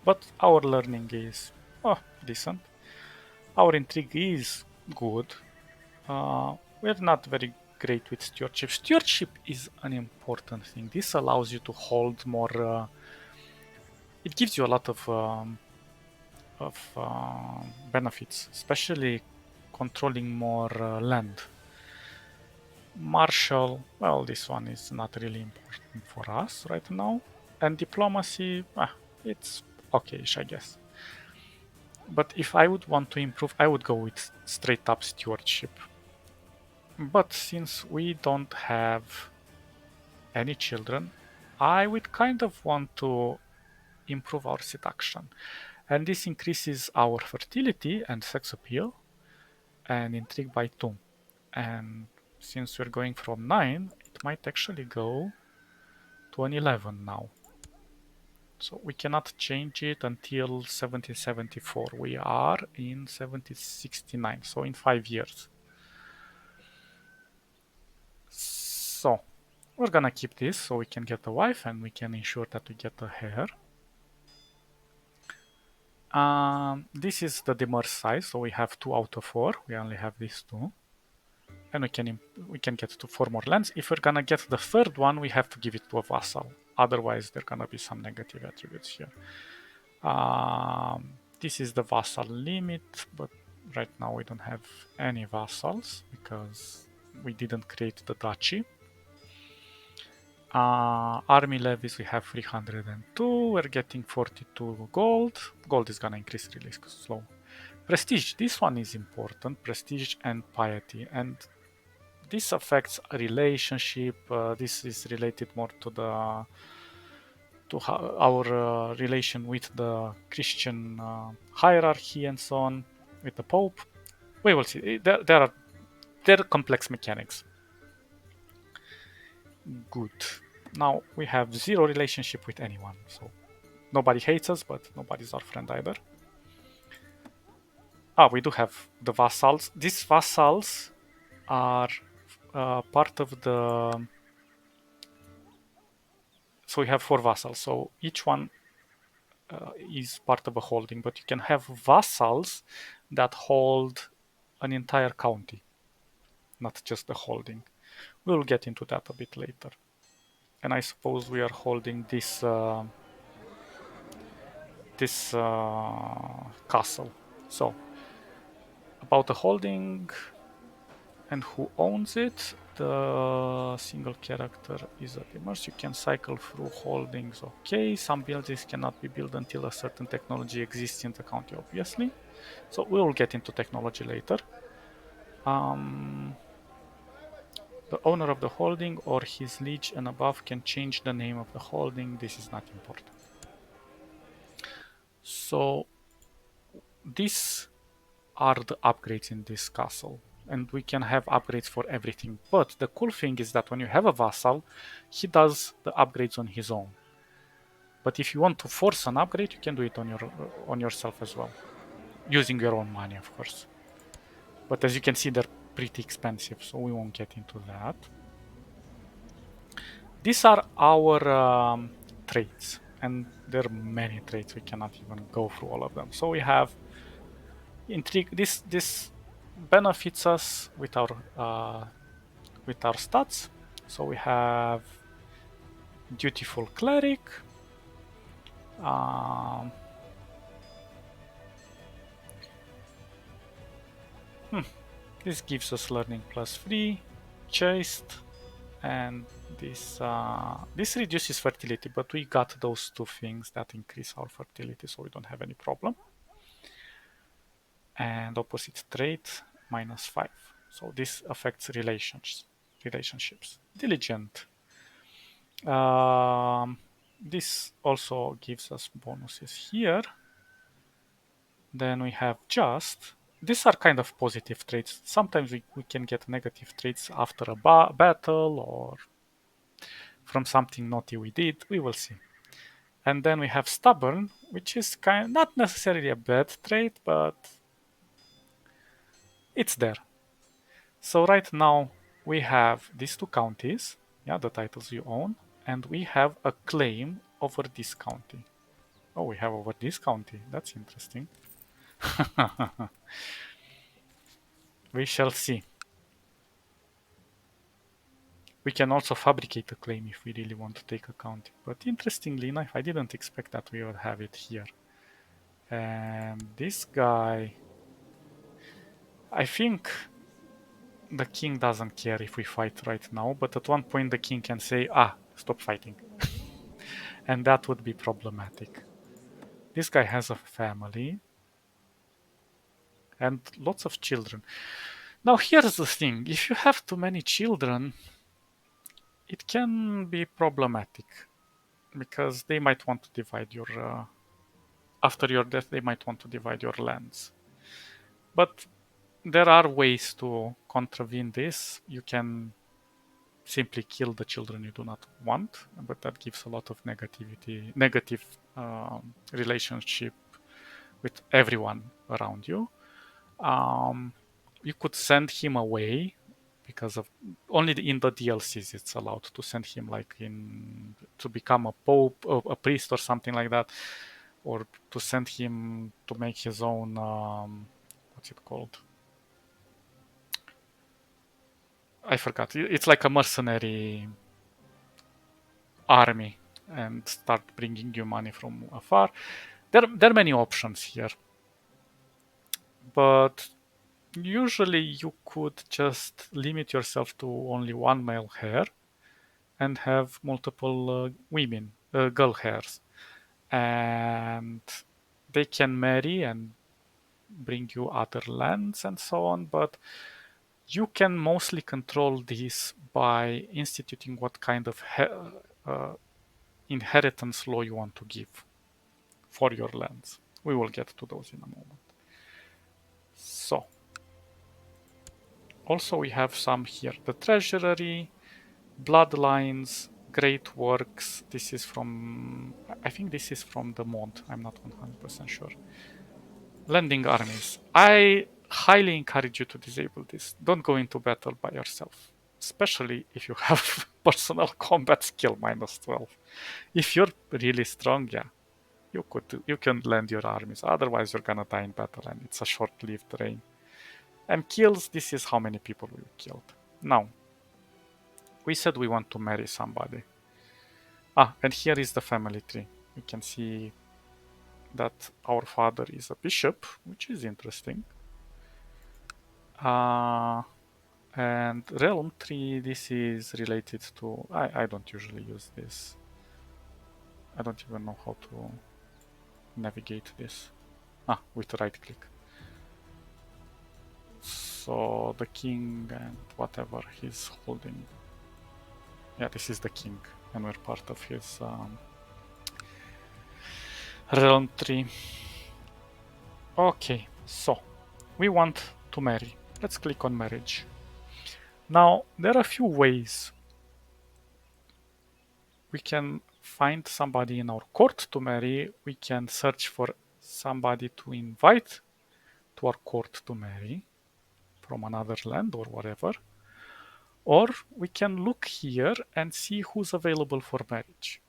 but our learning is decent. Our intrigue is good. We're not very great with stewardship. Stewardship is an important thing. This allows you to hold more. It gives you a lot of benefits, especially controlling more land. Martial, well, this one is not really important for us right now. And diplomacy, it's okay-ish, I guess. But if I would want to improve, I would go with straight up stewardship. But since we don't have any children, I would kind of want to improve our seduction. And this increases our fertility and sex appeal and intrigue by 2. And since we're going from 9, it might actually go to an 11 now. So we cannot change it until 1774. We are in 1769, so in 5 years. So we're gonna keep this so we can get a wife and we can ensure that we get a heir. This is the demurge size, so we have 2 out of 4. We only have these 2. And we can get to 4 more lands. If we're gonna get the third one, we have to give it to a vassal. Otherwise, there are gonna be some negative attributes here. This is the vassal limit, but right now we don't have any vassals because we didn't create the duchy. Army levies, we have 302. We're getting 42 gold. Gold is gonna increase really slow. Prestige, this one is important. Prestige and piety, and this affects a relationship. This is related more to our relation with the Christian hierarchy and so on, with the Pope. We will see. There are complex mechanics. Good. Now we have 0 relationship with anyone, so nobody hates us, but nobody's our friend either. We do have the vassals. These vassals are part of the. So we have 4 vassals. So each one is part of a holding, but you can have vassals that hold an entire county, not just a holding. We'll get into that a bit later. And I suppose we are holding this castle. So about the holding and who owns it, the single character is a demurge. You can cycle through holdings. Okay, some buildings cannot be built until a certain technology exists in the county, obviously. So we will get into technology later. The owner of the holding or his liege and above can change the name of the holding. This is not important. So these are the upgrades in this castle, and we can have upgrades for everything. But the cool thing is that when you have a vassal, he does the upgrades on his own. But if you want to force an upgrade, you can do it on yourself as well, using your own money, of course. But as you can see, they're pretty expensive, so we won't get into that. These are our traits, and there are many traits. We cannot even go through all of them. So we have intrigue. This benefits us with our stats. So we have dutiful cleric. This gives us learning +3, chaste, and this reduces fertility, but we got those 2 things that increase our fertility, so we don't have any problem. And opposite trait -5, so this affects relationships. Diligent, this also gives us bonuses here. Then we have just, these are kind of positive traits. Sometimes we can get negative traits after a battle or from something naughty we did. We will see. And then we have stubborn, which is not necessarily a bad trait, but it's there. So right now we have these two counties, yeah, the titles you own, and we have a claim over this county. Oh, we have over this county. That's interesting. We shall see. We can also fabricate a claim if we really want to take a county. But interestingly enough, I didn't expect that we would have it here. And this guy, I think the king doesn't care if we fight right now, but at one point the king can say, stop fighting. And that would be problematic. This guy has a family and lots of children. Now here's the thing, if you have too many children, it can be problematic because they might want to divide your after your death they might want to divide your lands. But there are ways to contravene this. You can simply kill the children you do not want, but that gives a lot of negative relationship with everyone around you. Um, you could send him away because of only in the DLCs it's allowed to send him like in to become a pope, a priest or something like that, or to send him to make his own what's it called? I forgot. It's like a mercenary army and start bringing you money from afar. There are many options here, but usually you could just limit yourself to only one male heir and have multiple girl heirs, and they can marry and bring you other lands and so on, but you can mostly control this by instituting what kind of inheritance law you want to give for your lands. We will get to those in a moment. So, also we have some here. The treasury, bloodlines, great works. This is from, I think this is from the mod. I'm not 100% sure. Lending armies. I highly encourage you to disable this. Don't go into battle by yourself, especially if you have personal combat skill -12. If you're really strong, yeah, you can lend your armies. Otherwise, you're gonna die in battle, and it's a short-lived reign. And kills. This is how many people we killed. Now, we said we want to marry somebody. And here is the family tree. You can see that our father is a bishop, which is interesting. And realm tree, this is related to... I don't usually use this. I don't even know how to navigate this. With right click. So the king and whatever he's holding. Yeah, this is the king, and we're part of his realm tree. Okay, so we want to marry. Let's click on marriage. Now, there are a few ways we can find somebody in our court to marry. We can search for somebody to invite to our court to marry from another land or whatever. Or we can look here and see who's available for marriage.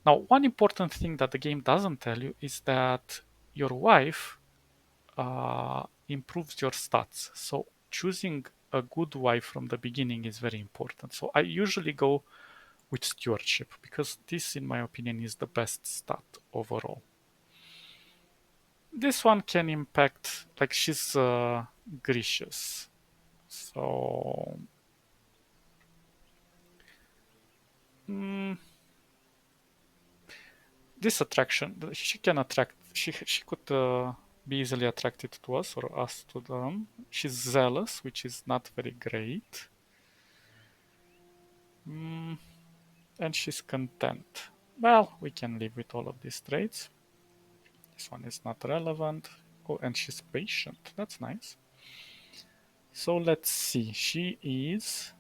Now, one important thing that the game doesn't tell you is that your wife improves your stats. So choosing a good wife from the beginning is very important. So I usually go with stewardship because this, in my opinion, is the best stat overall. This one can impact, like she's gracious. So this attraction, she can attract, she could be easily attracted to us or us to them. She's zealous, which is not very great. And she's content. Well, we can live with all of these traits. This one is not relevant. Oh, and she's patient. That's nice. So let's see. She is...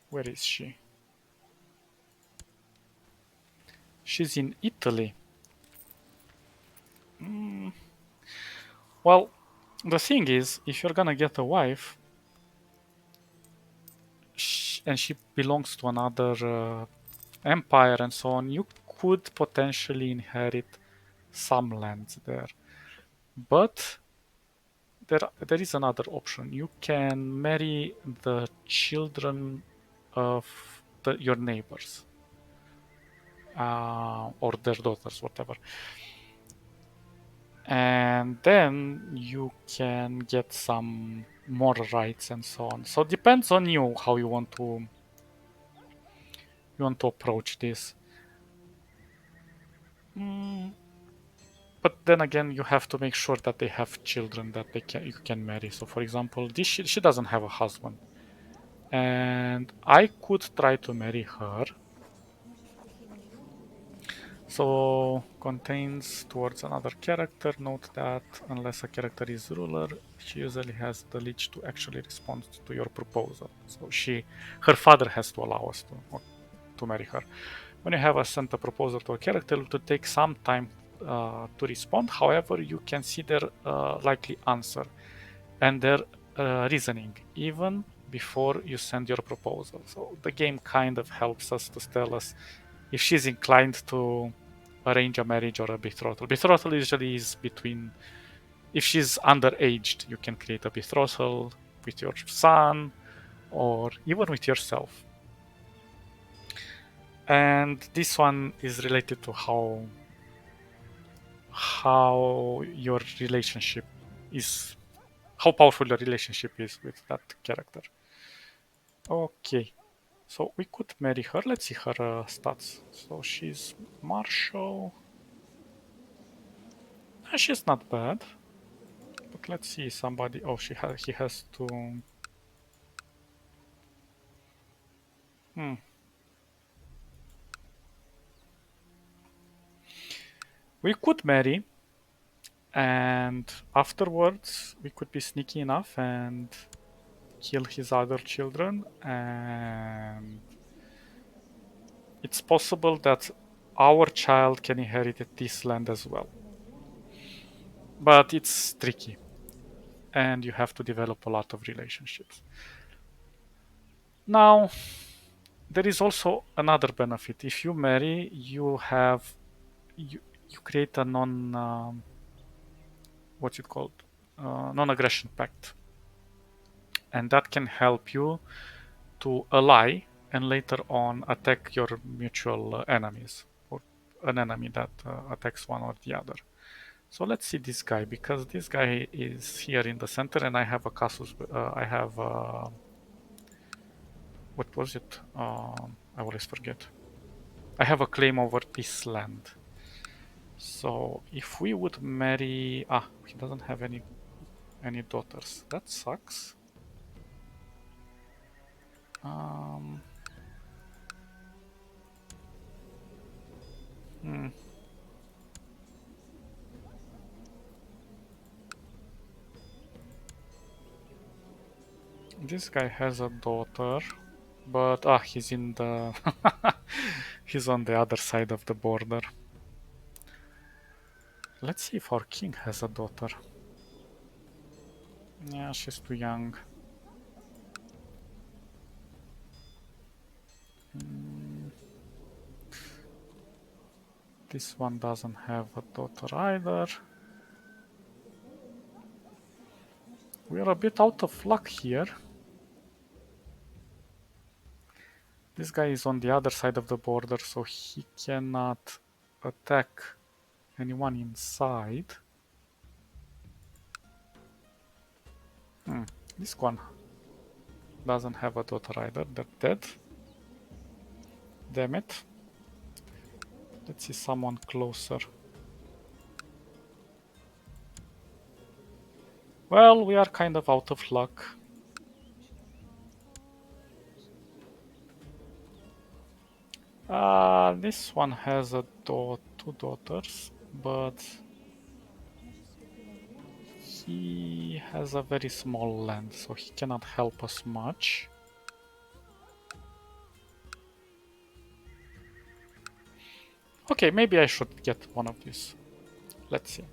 Where is she? She's in Italy. Well, the thing is, if you're gonna get a wife, and she belongs to another empire and so on, you could potentially inherit some lands there. But there is another option. You can marry the children of your neighbors, or their daughters, whatever. And then you can get some more rights and so on. So it depends on you how you want to approach this. Mm, but then again, you have to make sure that they have children that you can marry. So, for example, she doesn't have a husband, and I could try to marry her. So contains towards another character. Note that unless a character is ruler, she usually has the leech to actually respond to your proposal. So her father has to allow us to marry her. When you have sent a proposal to a character, it will take some time to respond. However, you can see their likely answer and their reasoning even before you send your proposal. So the game kind of helps us to tell us if she's inclined to arrange a marriage or a betrothal. Betrothal usually is between, if she's underaged, you can create a betrothal with your son or even with yourself. And this one is related to how your relationship is, how powerful your relationship is with that character. Okay, so we could marry her. Let's see her stats. So she's martial. She's not bad. But let's see somebody. Oh, he has to. Hmm. We could marry, and afterwards we could be sneaky enough and kill his other children, and it's possible that our child can inherit this land as well. But it's tricky, and you have to develop a lot of relationships. Now, there is also another benefit. If you marry, you create a what's it called, non-aggression pact, and that can help you to ally and later on attack your mutual enemies, or an enemy that attacks one or the other. So let's see this guy, because this guy is here in the center, and I have a casus. I have what was it? I always forget. I have a claim over this land. So if we would marry, he doesn't have any daughters. That sucks. Um, hmm. This guy has a daughter, but he's in the he's on the other side of the border. Let's see if our king has a daughter. Yeah, she's too young. This one doesn't have a daughter either. We're a bit out of luck here. This guy is on the other side of the border, so he cannot attack anyone inside. This one doesn't have a daughter either. They're dead. Damn it. Let's see someone closer. Well, we are kind of out of luck. This one has two daughters. but he has a very small land, so he cannot help us much. Okay, maybe I should get one of these. Let's see.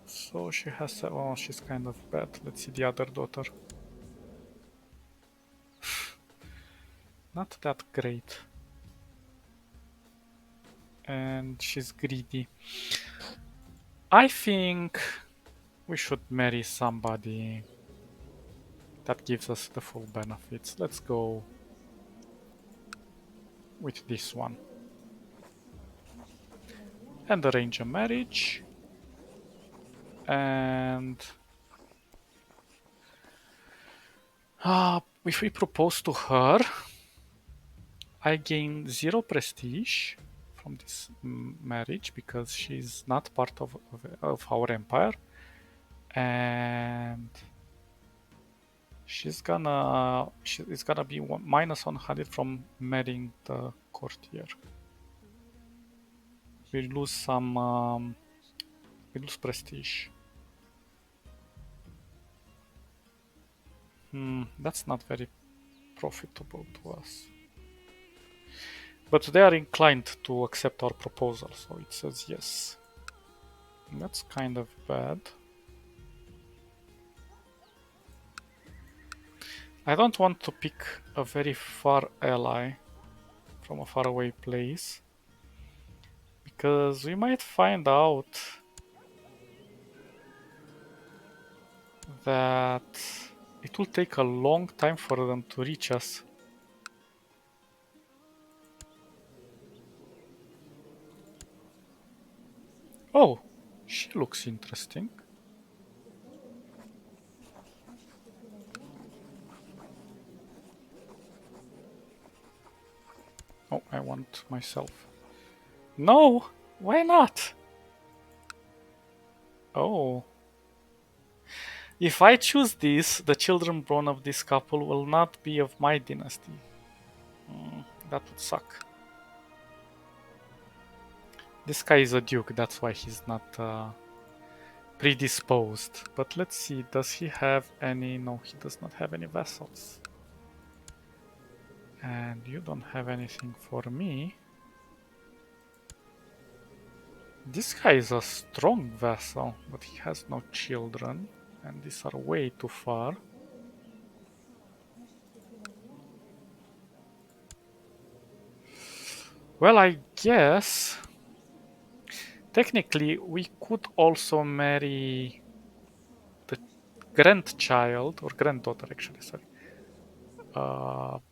So she has. Oh, she's kind of bad. Let's see the other daughter. Not that great. And she's greedy. I think we should marry somebody that gives us the full benefits. Let's go with this one. And arrange a marriage. And if we propose to her, I gain 0 prestige from this marriage because she's not part of our empire. And it's gonna be minus 100 from marrying the courtier. We lose some, we lose prestige. That's not very profitable to us. But they are inclined to accept our proposal, so it says yes. That's kind of bad. I don't want to pick a very far ally from a faraway place, because we might find out that it will take a long time for them to reach us. Oh, she looks interesting. Oh, I want myself. No! Why not? Oh. If I choose this, the children born of this couple will not be of my dynasty. That would suck. This guy is a duke, that's why he's not predisposed. But let's see, does he have any? No, he does not have any vassals. And you don't have anything for me. This guy is a strong vassal, but he has no children, and these are way too far. Well, I guess technically we could also marry the grandchild, or granddaughter actually, sorry.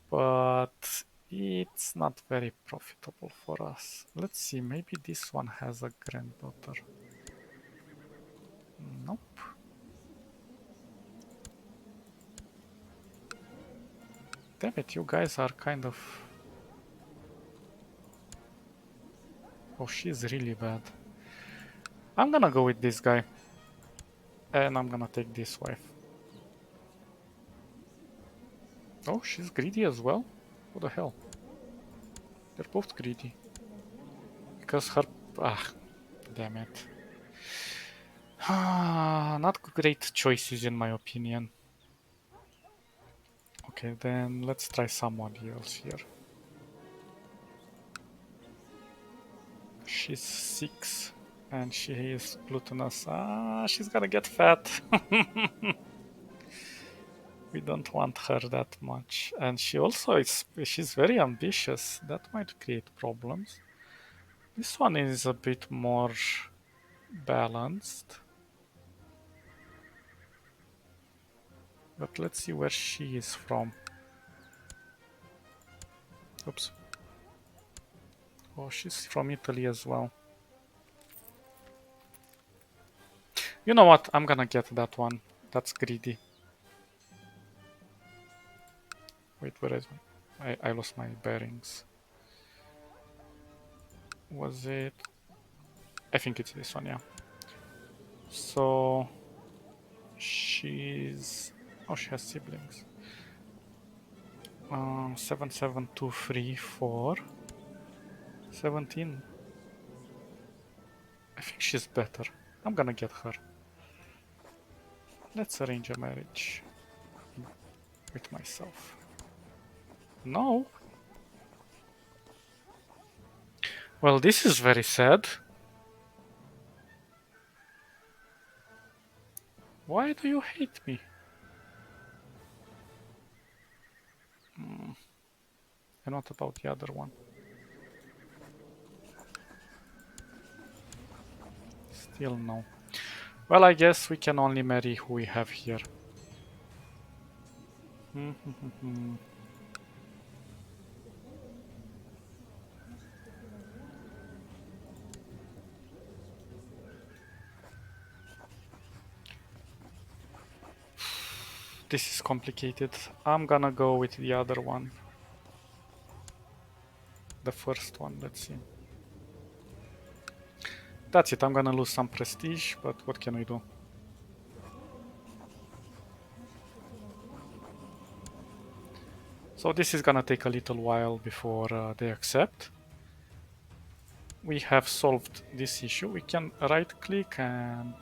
But it's not very profitable for us. Let's see, maybe this one has a granddaughter. Nope. Damn it, you guys are kind of... Oh, she's really bad. I'm gonna go with this guy. And I'm gonna take this wife. Oh, she's greedy as well? What the hell? They're both greedy. Because her... Ah, damn it. Not great choices in my opinion. Okay, then let's try somebody else here. She's 6 and she is gluttonous. She's gonna get fat. We don't want her that much. And she also she's very ambitious. That might create problems. This one is a bit more balanced. But let's see where she is from. Oops. Oh, she's from Italy as well. You know what? I'm gonna get that one. That's greedy. Wait, where is I lost my bearings. Was it? I think it's this one, yeah. So she's... Oh, she has siblings. 7724 17. I think she's better. I'm gonna get her. Let's arrange a marriage with myself. No. Well, this is very sad. Why do you hate me? And what about the other one? Still no. Well, I guess we can only marry who we have here. This is complicated. I'm gonna go with the other one. The first one, let's see. That's it, I'm gonna lose some prestige, but what can we do? So this is gonna take a little while before they accept. We have solved this issue. We can right click and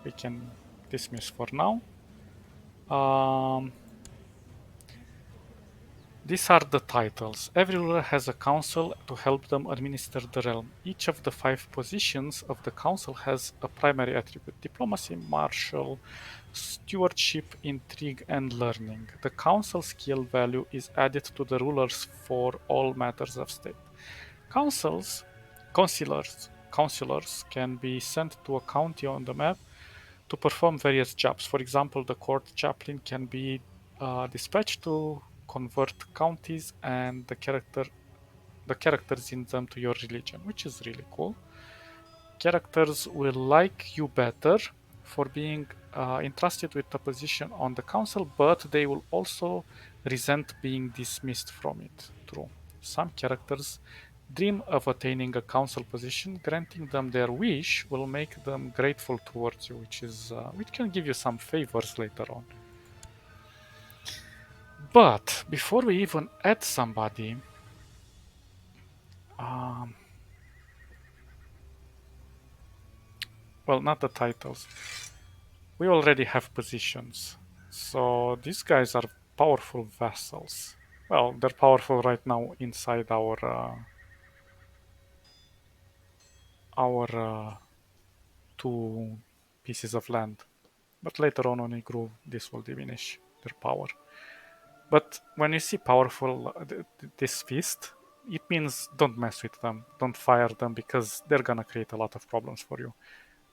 we can dismiss for now. These are the titles. Every ruler has a council to help them administer the realm. Each of the 5 positions of the council has a primary attribute: diplomacy, martial, stewardship, intrigue, and learning. The council skill value is added to the rulers for all matters of state. Councilors can be sent to a county on the map to perform various jobs. For example, the court chaplain can be dispatched to convert counties and the characters in them to your religion, which is really cool. Characters will like you better for being entrusted with a position on the council, but they will also resent being dismissed from it. True. Some characters dream of attaining a council position. Granting them their wish will make them grateful towards you, which can give you some favors later on. But before we even add somebody, um, well, not the titles. We already have positions. So these guys are powerful vassals. Well, they're powerful right now inside our 2 pieces of land. But later on when we grow, this will diminish their power. But when you see powerful this fist, it means don't mess with them, don't fire them, because they're gonna create a lot of problems for you.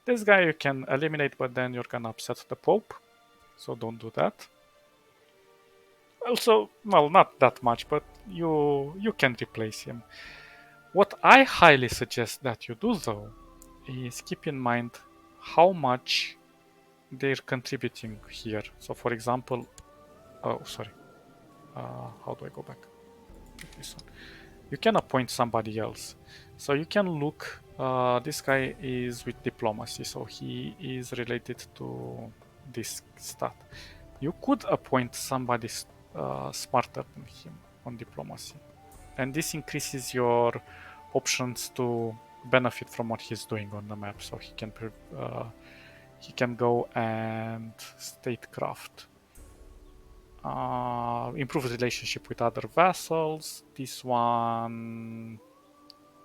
This guy you can eliminate, but then you're gonna upset the Pope, so don't do that. Also, well, not that much, but you can replace him. What I highly suggest that you do though is keep in mind how much they're contributing here. So for example, oh sorry, how do I go back? This one. You can appoint somebody else. So you can look, this guy is with diplomacy, so he is related to this stat. You could appoint somebody smarter than him on diplomacy. And this increases your options to benefit from what he's doing on the map. So he can go and statecraft. Improve relationship with other vassals. This one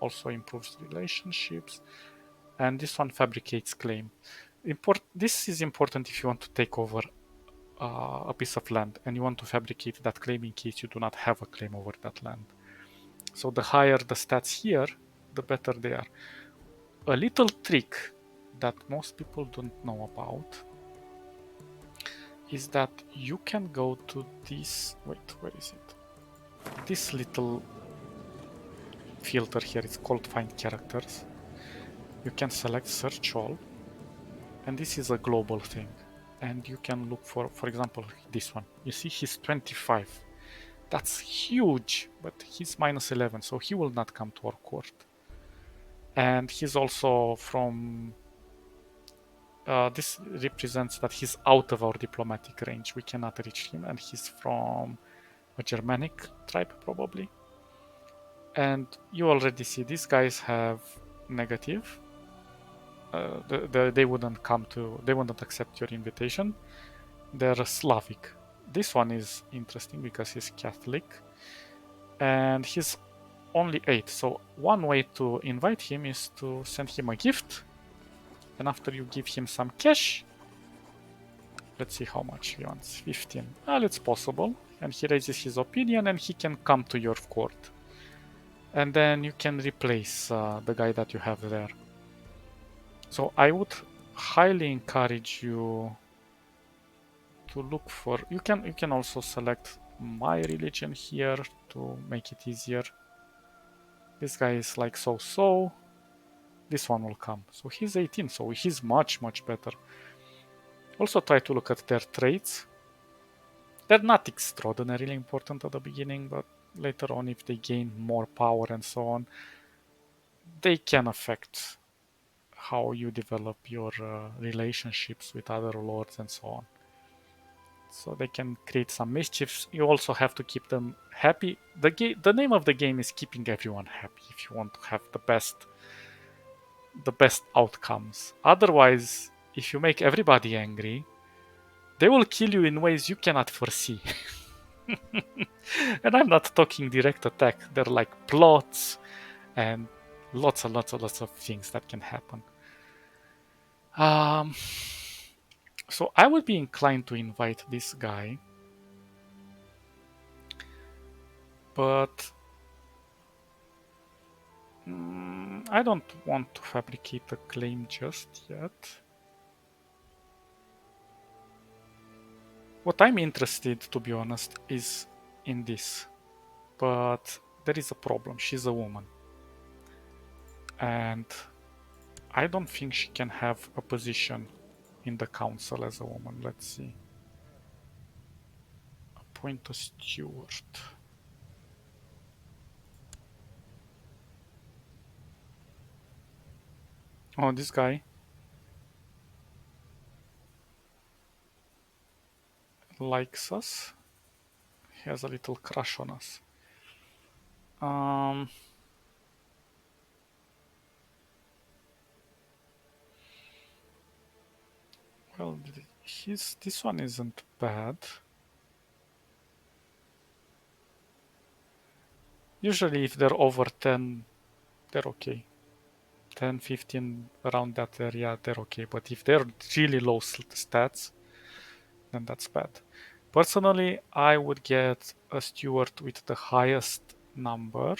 also improves relationships, and this one fabricates claim. This is important if you want to take over a piece of land and you want to fabricate that claim in case you do not have a claim over that land. So the higher the stats here, the better they are. A little trick that most people don't know about is that you can go to this, wait, where is it? This little filter here is called find characters. You can select search all, and this is a global thing. And you can look for example, this one. You see he's 25. That's huge, but he's minus 11, so he will not come to our court. And he's also from this represents that he's out of our diplomatic range. We cannot reach him, and he's from a Germanic tribe probably. And you already see these guys have negative. They wouldn't they wouldn't accept your invitation. They're Slavic. This one is interesting because he's Catholic and he's only 8. So one way to invite him is to send him a gift, and after you give him some cash, let's see how much he wants. 15. Well, it's possible, and he raises his opinion and he can come to your court. And then you can replace the guy that you have there. So I would highly encourage you to look for. You can also select my religion here to make it easier. This guy is like so. This one will come. So he's 18, so he's much better. Also try to look at their traits. They're not extraordinarily important at the beginning, but later on, if they gain more power and so on, they can affect how you develop your relationships with other lords and so on. So they can create some mischiefs. You also have to keep them happy. The name of the game is keeping everyone happy if you want to have the best outcomes. Otherwise, if you make everybody angry, they will kill you in ways you cannot foresee. And I'm not talking direct attack. They're like plots and lots of things that can happen. So I would be inclined to invite this guy, but I don't want to fabricate a claim just yet. What I'm interested, to be honest, is in this. But there is a problem. She's a woman. And I don't think she can have a position in the council as a woman. Let's see. Appoint a steward. Oh, this guy likes us. He has a little crush on us. Well, this one isn't bad. Usually if they're over 10, they're okay. 10, 15, around that area, they're okay. But if they're really low stats, then that's bad. Personally, I would get a steward with the highest number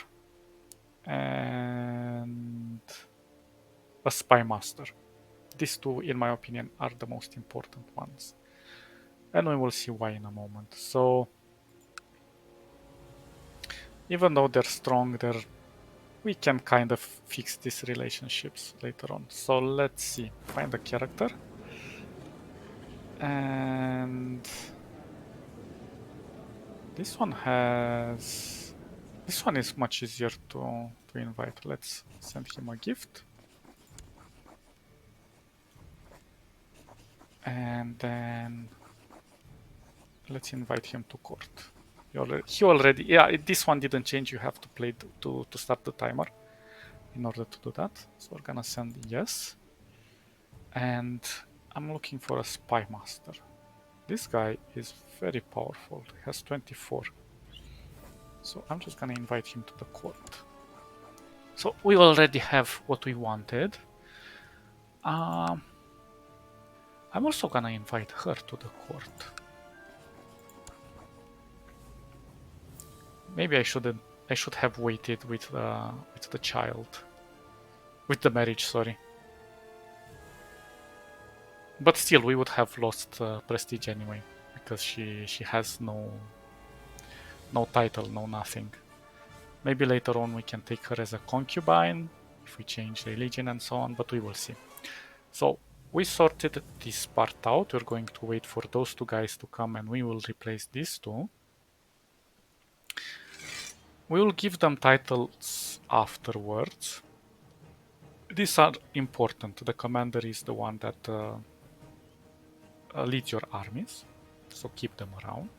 and a spy master. These two, in my opinion, are the most important ones. And we will see why in a moment. So, even though they're strong, we can kind of fix these relationships later on. So let's see. Find a character. And this one is much easier to invite. Let's send him a gift. And then let's invite him to court. He already, yeah, this one didn't change. You have to play to start the timer in order to do that. So we're gonna send yes. And I'm looking for a spy master. This guy is very powerful. He has 24. So I'm just gonna invite him to the court. So we already have what we wanted. I'm also gonna invite her to the court. Maybe I should have waited with the child. With the marriage, sorry. But still, we would have lost prestige anyway, because she has no title, no nothing. Maybe later on we can take her as a concubine, if we change religion and so on, but we will see. So, we sorted this part out. We're going to wait for those two guys to come and we will replace these two. We will give them titles afterwards. These are important. The commander is the one that leads your armies, so keep them around.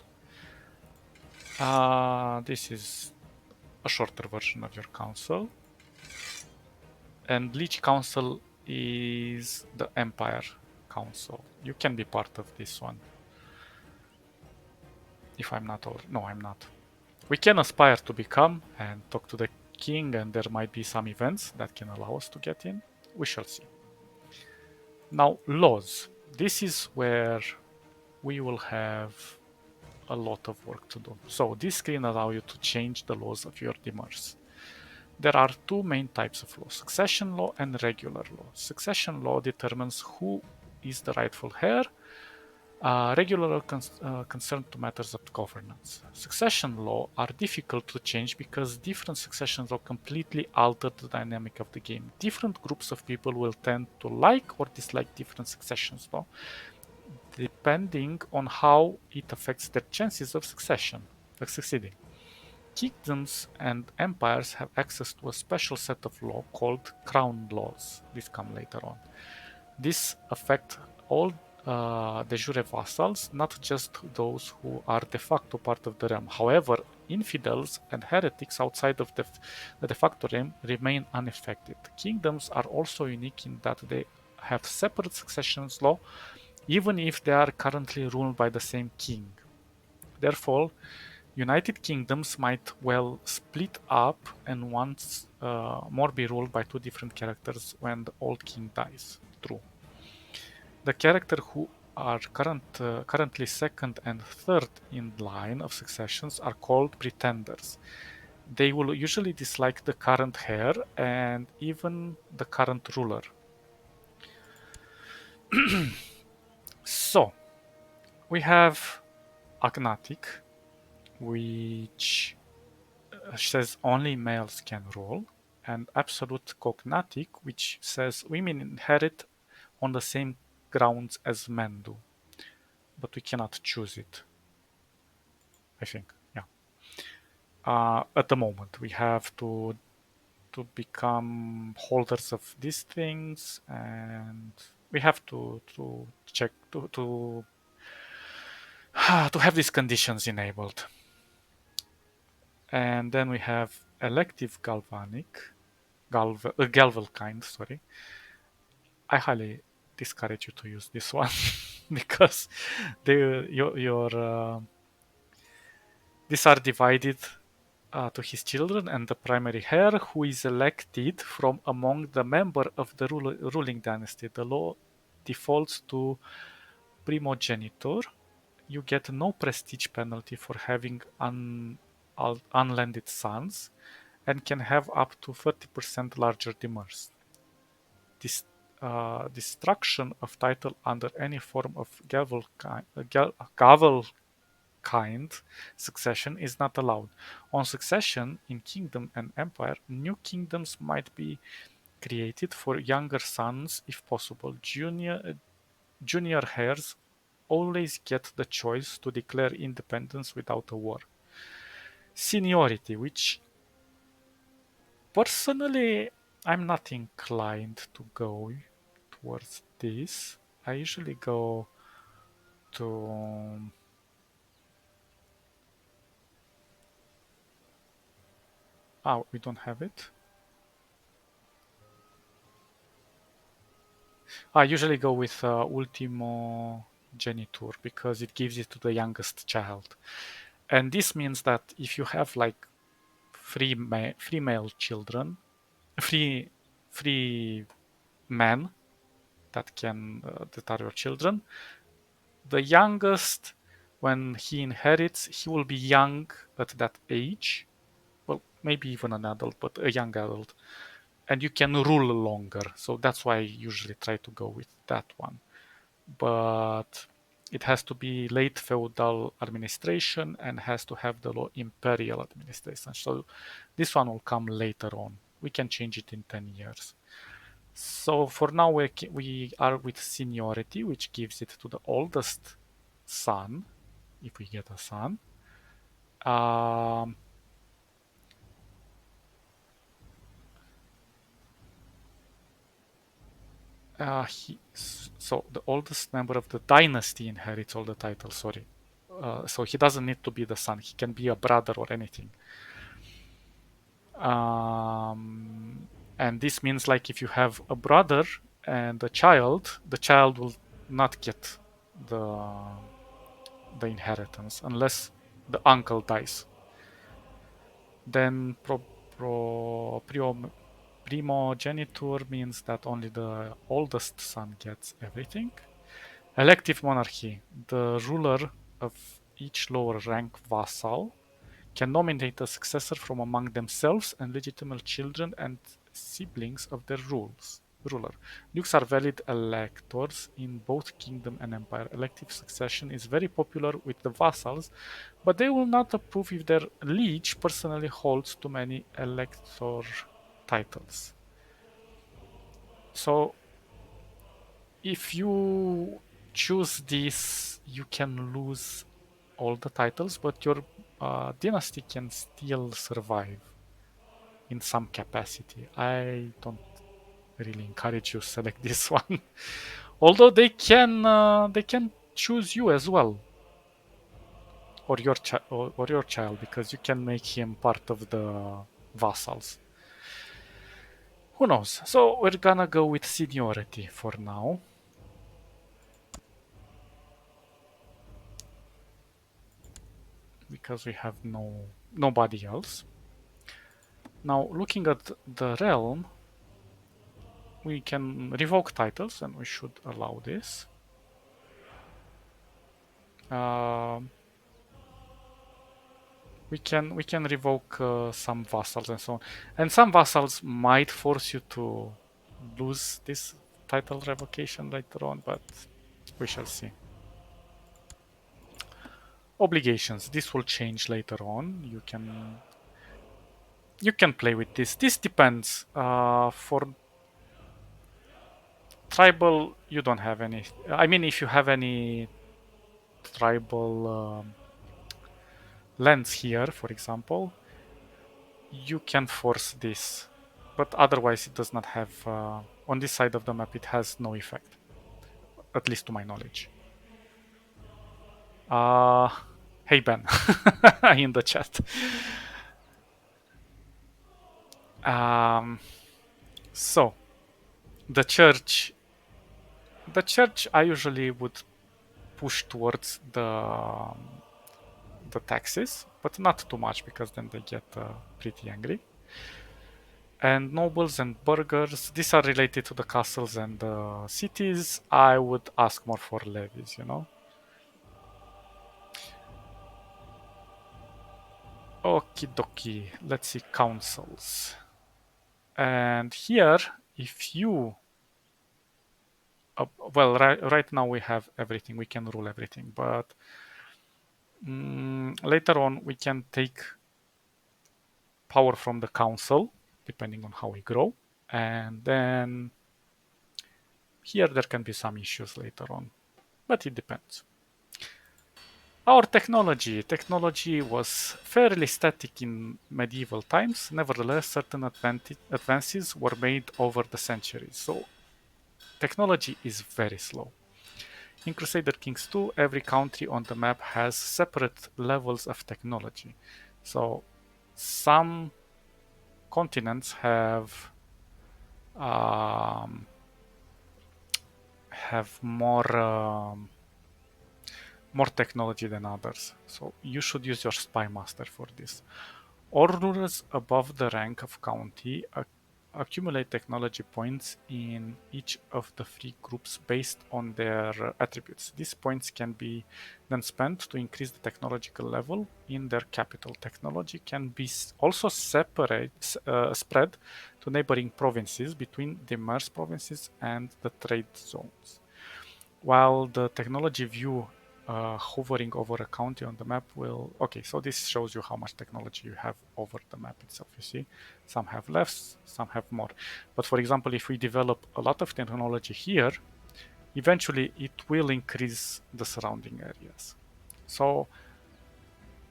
This is a shorter version of your council. And Leech Council is the Empire Council. You can be part of this one. If I'm not, or no, I'm not. We can aspire to become and talk to the king, and there might be some events that can allow us to get in. We shall see. Now, laws. This is where we will have a lot of work to do. So this screen allows you to change the laws of your demers. There are two main types of law, succession law and regular law. Succession law determines who is the rightful heir. Regular law concerned to matters of governance. Succession law are difficult to change because different succession law completely alter the dynamic of the game. Different groups of people will tend to like or dislike different succession law, depending on how it affects their chances of succeeding. Kingdoms and empires have access to a special set of law called crown laws. These come later on. This affect all de jure vassals, not just those who are de facto part of the realm. However, infidels and heretics outside of the de facto realm remain unaffected. Kingdoms are also unique in that they have separate succession law, even if they are currently ruled by the same king. Therefore, United Kingdoms might well split up and once more be ruled by two different characters when the old king dies. True. The character who are currently second and third in line of successions are called pretenders. They will usually dislike the current heir and even the current ruler. So, we have agnatic, which says only males can rule, and absolute cognatic, which says women inherit on the same grounds as men do, but we cannot choose it. I think, yeah. At the moment, we have to become holders of these things, and we have to check to have these conditions enabled. And then we have elective galvanic, galvalkind, sorry. I highly discourage you to use this one because these are divided to his children and the primary heir who is elected from among the member of the ruling dynasty. The law defaults to primogenitor. You get no prestige penalty for having unlanded sons and can have up to 30% larger demers. This destruction of title under any form of gavel kind succession is not allowed. On succession in kingdom and empire, new kingdoms might be created for younger sons if possible. Junior heirs always get the choice to declare independence without a war. Seniority, which personally I'm not inclined to go towards this. I usually go to we don't have it. I usually go with Ultimo Genitur because it gives it to the youngest child. And this means that if you have like free male children, free free men that are your children, the youngest when he inherits, he will be young at that age. Well, maybe even an adult, but a young adult. And you can rule longer. So that's why I usually try to go with that one. But it has to be late feudal administration and has to have the law imperial administration. So this one will come later on. We can change it in 10 years. So for now we are with seniority, which gives it to the oldest son, if we get a son. Um, so the oldest member of the dynasty inherits all the titles. Sorry. so he doesn't need to be the son. He can be a brother or anything. And this means like if you have a brother and a child, the child will not get the the inheritance unless the uncle dies. Then primogeniture means that only the oldest son gets everything. Elective monarchy. The ruler of each lower rank vassal can nominate a successor from among themselves and legitimate children and siblings of their ruler. Dukes are valid electors in both kingdom and empire. Elective succession is very popular with the vassals, but they will not approve if their liege personally holds too many elector titles. So if you choose this, you can lose all the titles, but your dynasty can still survive in some capacity. I don't really encourage you to select this one, although they can choose you as well, or your child, because you can make him part of the vassals. Who knows? So we're gonna go with seniority for now. Because we have nobody else. Now, looking at the realm, we can revoke titles, and we should allow this. We can revoke some vassals and so on, and some vassals might force you to lose this title revocation later on, but we shall see. Obligations. This will change later on. You can play with this. This depends. For tribal, you don't have any. I mean, if you have any tribal lands here, for example, you can force this, but otherwise it does not have. On this side of the map, it has no effect, at least to my knowledge. Hey Ben, in the chat. So the church. The church I usually would push towards the taxes, but not too much because then they get pretty angry. And nobles and burghers, these are related to the castles and the cities. I would ask more for levies, you know. Okie dokie, let's see councils. And here, if you well, right now we have everything, we can rule everything, but later on we can take power from the council depending on how we grow, and then here there can be some issues later on, but it depends. Our technology was fairly static in medieval times. Nevertheless, certain advances were made over the centuries, so technology is very slow. In Crusader Kings 2, every country on the map has separate levels of technology. So some continents have more technology than others. So you should use your spy master for this. All rulers above the rank of county accumulate technology points in each of the three groups based on their attributes. These points can be then spent to increase the technological level in their capital. Technology can be also spread to neighboring provinces between the merged provinces and the trade zones. While the technology view hovering over a county on the map will... Okay, so this shows you how much technology you have over the map itself, you see. Some have less, some have more. But for example, if we develop a lot of technology here, eventually it will increase the surrounding areas. So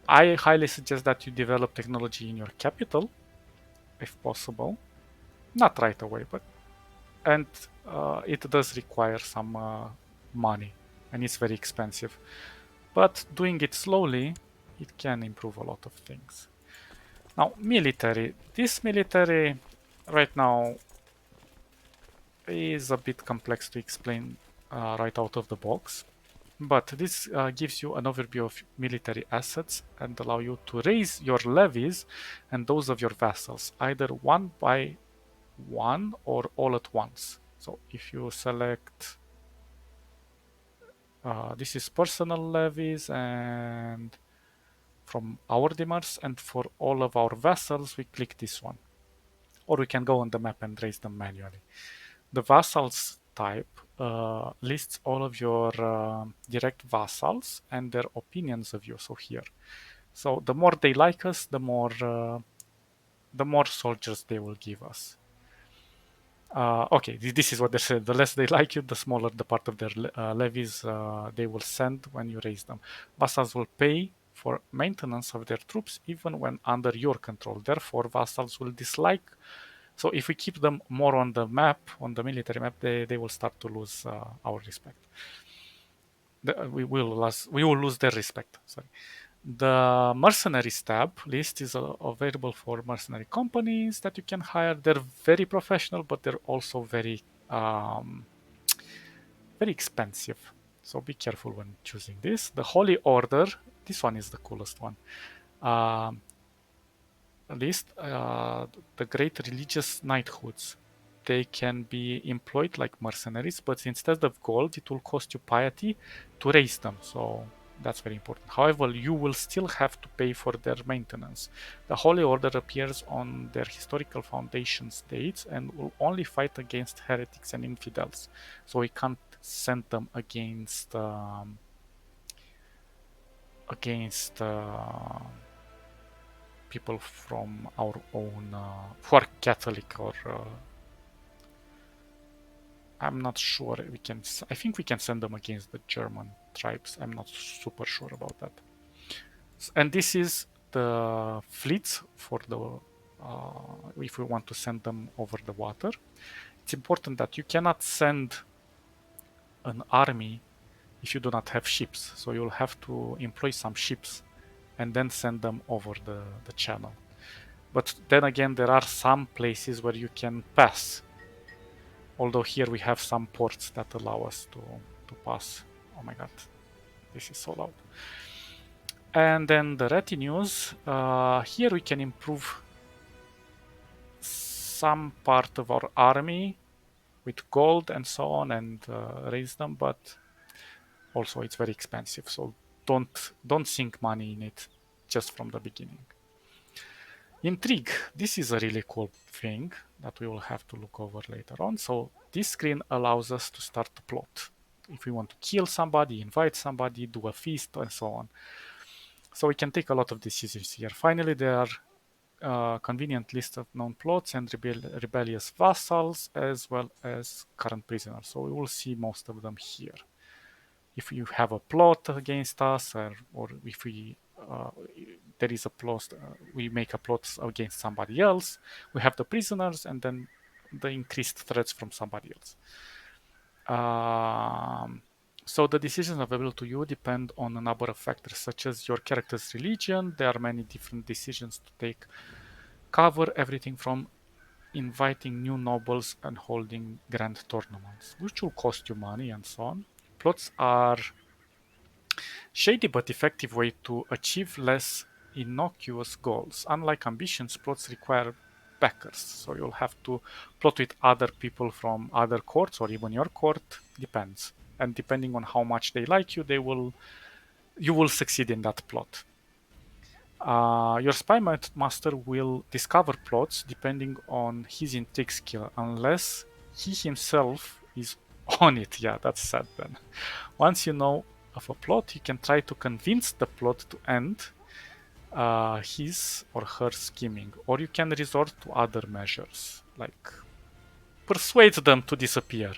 I highly suggest that you develop technology in your capital, if possible. Not right away, but... And it does require some money, and it's very expensive. but doing it slowly, it can improve a lot of things. Now, military. This military right now is a bit complex to explain right out of the box, but this gives you an overview of military assets and allow you to raise your levies and those of your vassals, either one by one or all at once. So if you select, this is personal levies and from our demers, and for all of our vassals, we click this one. Or we can go on the map and raise them manually. The vassals type lists all of your direct vassals and their opinions of you. So here, so the more they like us, the more soldiers they will give us. Okay, this is what they said. The less they like you, the smaller the part of their levies they will send when you raise them. Vassals will pay for maintenance of their troops even when under your control. Therefore, vassals will dislike. So if we keep them more on the map, on the military map, they will start to lose our respect. We will lose their respect. Sorry. The mercenaries tab list is available for mercenary companies that you can hire. They're very professional, but they're also very expensive. So be careful when choosing this. The Holy Order, this one is the coolest one. List the great religious knighthoods. They can be employed like mercenaries, but instead of gold, it will cost you piety to raise them. So that's very important. However, you will still have to pay for their maintenance. The Holy Order appears on their historical foundation dates and will only fight against heretics and infidels. So we can't send them against people from our own who are Catholic or I'm not sure we can. I think we can send them against the German tribes. I'm not super sure about that. And this is the fleets for the if we want to send them over the water. It's important that you cannot send an army if you do not have ships. So you'll have to employ some ships and then send them over the channel. But then again, there are some places where you can pass. Although here we have some ports that allow us to pass. Oh my god, this is so loud. And then the retinues. Here we can improve some part of our army with gold and so on and raise them, but also it's very expensive. So don't sink money in it just from the beginning. Intrigue. This is a really cool thing that we will have to look over later on. So this screen allows us to start a plot. If we want to kill somebody, invite somebody, do a feast, and so on. So we can take a lot of decisions here. Finally, there are a convenient list of known plots and rebellious vassals, as well as current prisoners. So we will see most of them here. If you have a plot against us, or if we there is a plot, we make a plot against somebody else, we have the prisoners and then the increased threats from somebody else. So the decisions available to you depend on a number of factors, such as your character's religion. There are many different decisions to take. Cover everything from inviting new nobles and holding grand tournaments, which will cost you money and so on. Plots are shady but effective way to achieve less innocuous goals. Unlike ambitions, plots require backers, so you'll have to plot with other people from other courts or even your court, depends. And depending on how much they like you, you will succeed in that plot. Your spy master will discover plots depending on his intrigue skill, unless he himself is on it. Yeah, that's sad then. Once you know of a plot, you can try to convince the plot to end his or her scheming, or you can resort to other measures, like persuade them to disappear.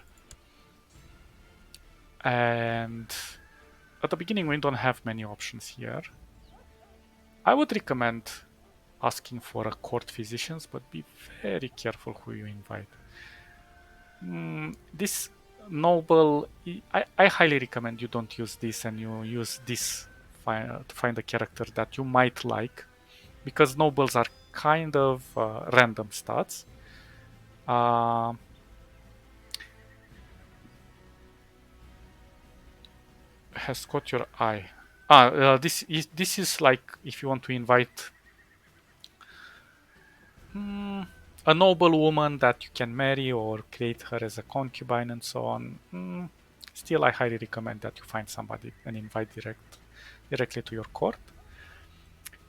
And at the beginning, we don't have many options here. I would recommend asking for a court physicians, but be very careful who you invite. This noble, I highly recommend you don't use this and you use this find a character that you might like, because nobles are kind of random stats. Has caught your eye. This is like if you want to invite a noble woman that you can marry or create her as a concubine and so on. Still, I highly recommend that you find somebody and invite directly to your court.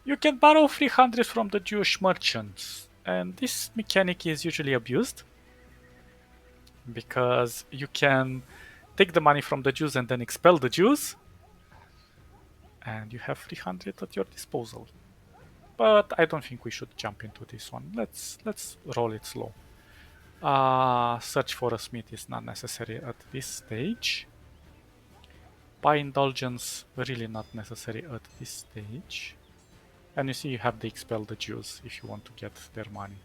You can borrow 300 from the Jewish merchants, and this mechanic is usually abused because you can take the money from the Jews and then expel the Jews, and you have 300 at your disposal. But I don't think we should jump into this one. Let's roll it slow. Search for a smith is not necessary at this stage. Buy indulgence, really not necessary at this stage. And you see you have the expel the Jews if you want to get their money.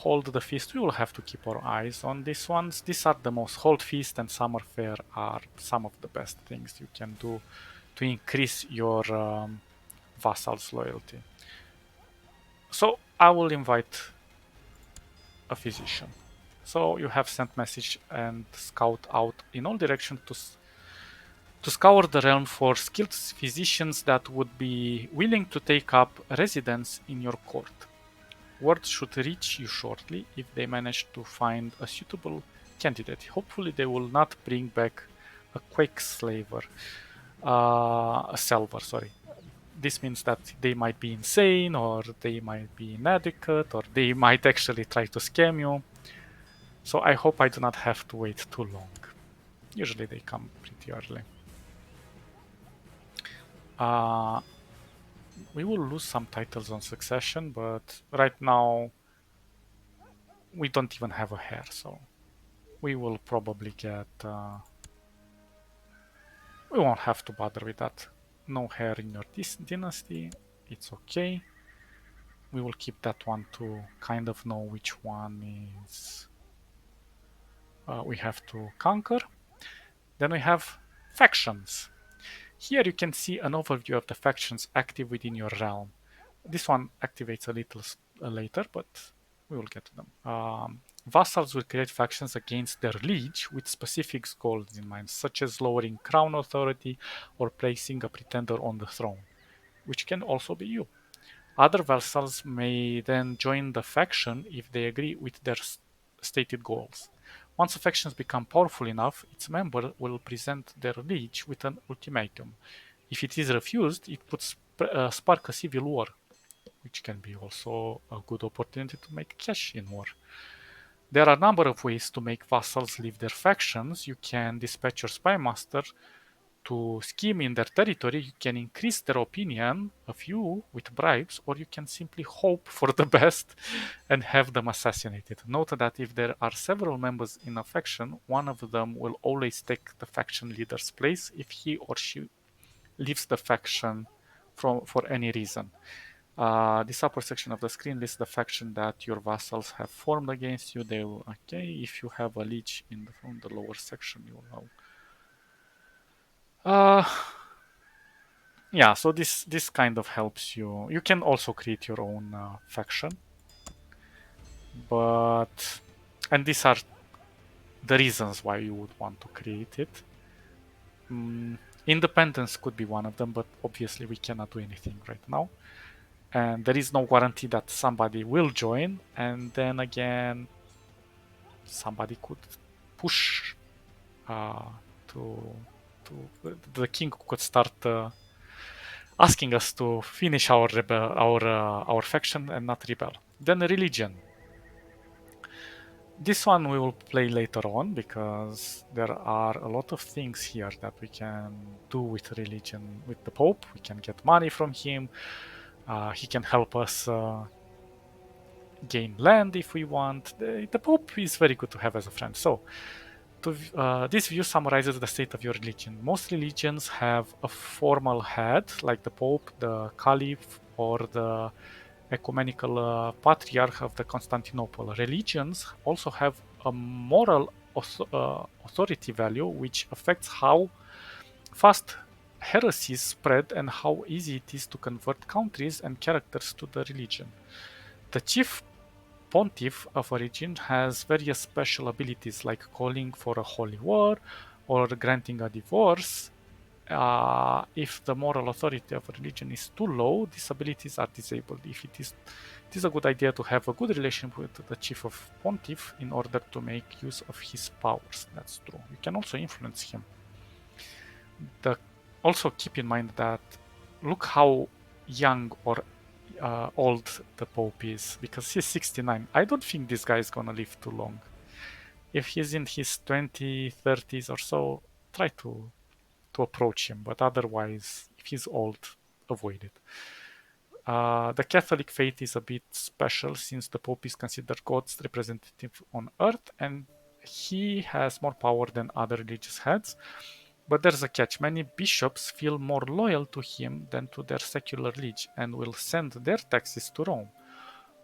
Hold the feast, we will have to keep our eyes on these ones. These are the most, hold feast and summer fair are some of the best things you can do to increase your vassals' loyalty. So I will invite a physician. So you have sent message and scout out in all directions to scour the realm for skilled physicians that would be willing to take up residence in your court. Word should reach you shortly if they manage to find a suitable candidate. Hopefully they will not bring back a quake slaver, a salver, sorry. This means that they might be insane, or they might be inadequate, or they might actually try to scam you. So I hope I do not have to wait too long. Usually they come pretty early. We will lose some titles on succession, but right now we don't even have a heir, so we will probably get... we won't have to bother with that. No heir in your dynasty, it's okay. We will keep that one to kind of know which one is we have to conquer. Then we have factions. Here you can see an overview of the factions active within your realm. This one activates a little later, but we will get to them. Vassals will create factions against their liege with specific goals in mind, such as lowering crown authority or placing a pretender on the throne, which can also be you. Other vassals may then join the faction if they agree with their stated goals. Once the factions become powerful enough, its member will present their liege with an ultimatum. If it is refused, it would spark a civil war, which can be also a good opportunity to make cash in war. There are a number of ways to make vassals leave their factions. You can dispatch your spy master to scheme in their territory. You can increase their opinion of you with bribes, or you can simply hope for the best and have them assassinated. Note that if there are several members in a faction, one of them will always take the faction leader's place if he or she leaves the faction for any reason. This upper section of the screen lists the faction that your vassals have formed against you. They will, okay, if you have a liege in the lower section, you will know. Yeah, so this kind of helps you. You can also create your own faction, and these are the reasons why you would want to create it. Independence could be one of them, but obviously we cannot do anything right now. And there is no guarantee that somebody will join, and then again, somebody could push the king could start asking us to finish our faction and not rebel. Then religion. This one we will play later on because there are a lot of things here that we can do with religion. With the Pope, we can get money from him. He can help us gain land if we want. The Pope is very good to have as a friend. So, this view summarizes the state of your religion. Most religions have a formal head, like the Pope, the Caliph, or the ecumenical patriarch of the Constantinople. Religions also have a moral authority value, which affects how fast heresies spread and how easy it is to convert countries and characters to the religion. The chief pontiff of a region has various special abilities like calling for a holy war or granting a divorce. If the moral authority of a religion is too low, these abilities are disabled. It is a good idea to have a good relationship with the chief of pontiff in order to make use of his powers. That's true. You can also influence him. Also keep in mind that look how young or old the Pope is, because he's 69. I don't think this guy is gonna live too long. If he's in his 20s, 30s or so, try to approach him, but otherwise, if he's old, avoid it. The Catholic faith is a bit special since the Pope is considered God's representative on earth and he has more power than other religious heads. But there's a catch. Many bishops feel more loyal to him than to their secular liege and will send their taxes to Rome.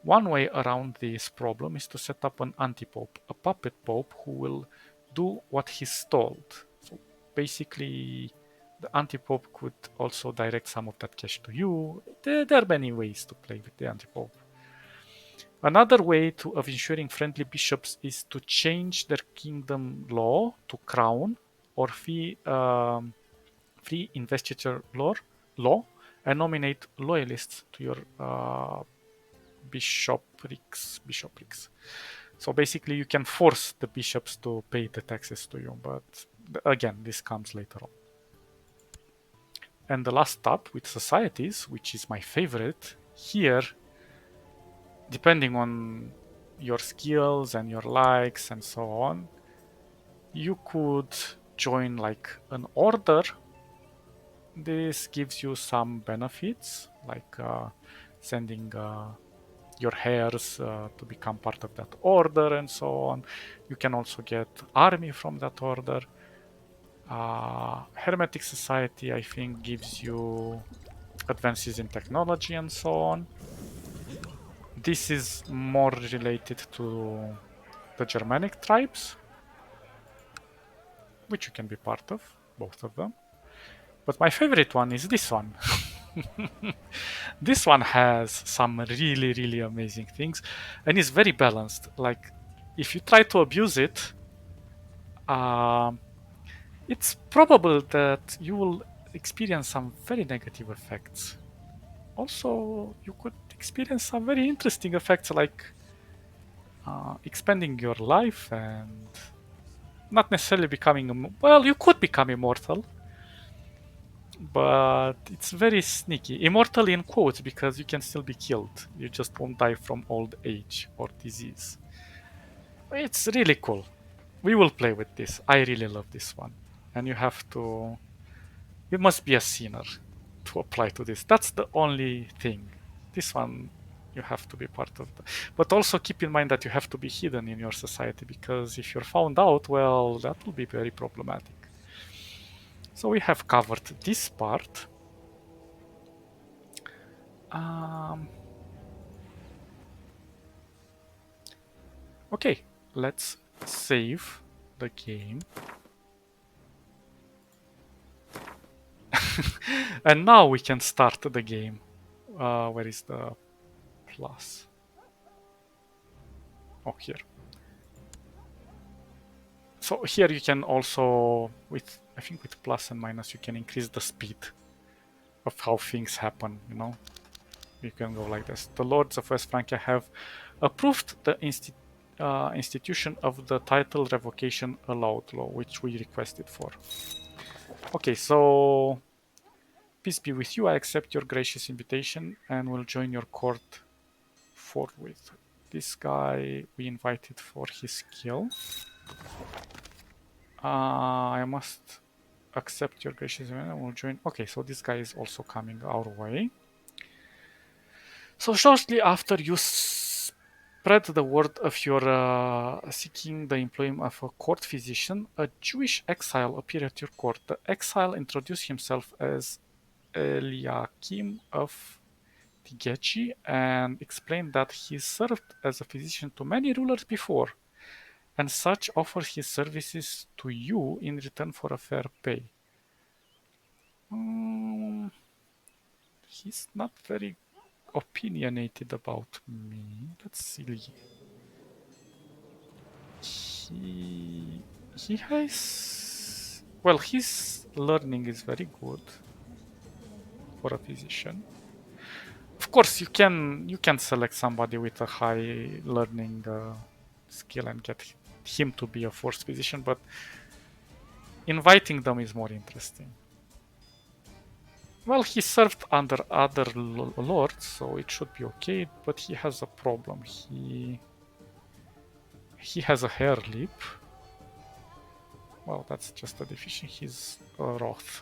One way around this problem is to set up an anti-pope, a puppet pope who will do what he's told. So basically, the anti-pope could also direct some of that cash to you. There are many ways to play with the anti-pope. Another way of ensuring friendly bishops is to change their kingdom law to crown or free investiture law and nominate loyalists to your bishoprics. So basically, you can force the bishops to pay the taxes to you, but again, this comes later on. And the last tab with societies, which is my favorite, here, depending on your skills and your likes and so on, you could join like an order. This gives you some benefits, like sending your heirs to become part of that order and so on. You can also get army from that order. Hermetic Society, I think, gives you advances in technology and so on. This is more related to the Germanic tribes, which you can be part of, both of them. But my favorite one is this one. This one has some really, really amazing things and is very balanced. Like, if you try to abuse it, it's probable that you will experience some very negative effects. Also, you could experience some very interesting effects like expanding your life and not necessarily becoming, well, you could become immortal, but it's very sneaky. Immortal in quotes because you can still be killed. You just won't die from old age or disease. It's really cool. We will play with this. I really love this one. And you must be a sinner to apply to this. That's the only thing. This one, you have to be part of. But also keep in mind that you have to be hidden in your society because if you're found out, well, that will be very problematic. So we have covered this part. Okay, let's save the game. And now we can start the game. Where is the plus? Oh, here. So here you can also, I think with plus and minus, you can increase the speed of how things happen, you know? You can go like this. The Lords of West Francia have approved the institution of the title revocation allowed law, which we requested for. Okay, so peace be with you. I accept your gracious invitation and will join your court forthwith. This guy we invited for his skill. I must accept your gracious invitation and will join. Okay, so this guy is also coming our way. So shortly after you spread the word of your seeking the employment of a court physician, a Jewish exile appeared at your court. The exile introduced himself as Eliakim of Tigeci and explained that he served as a physician to many rulers before, and such offers his services to you in return for a fair pay. he's not very opinionated about me. Let's see. He has, well, his learning is very good for a physician. Of course, you can select somebody with a high learning skill and get him to be a force physician, but inviting them is more interesting. Well, he served under other lords, so it should be okay, but he has a problem. He has a hair lip. Well, that's just a deficiency. He's wrath.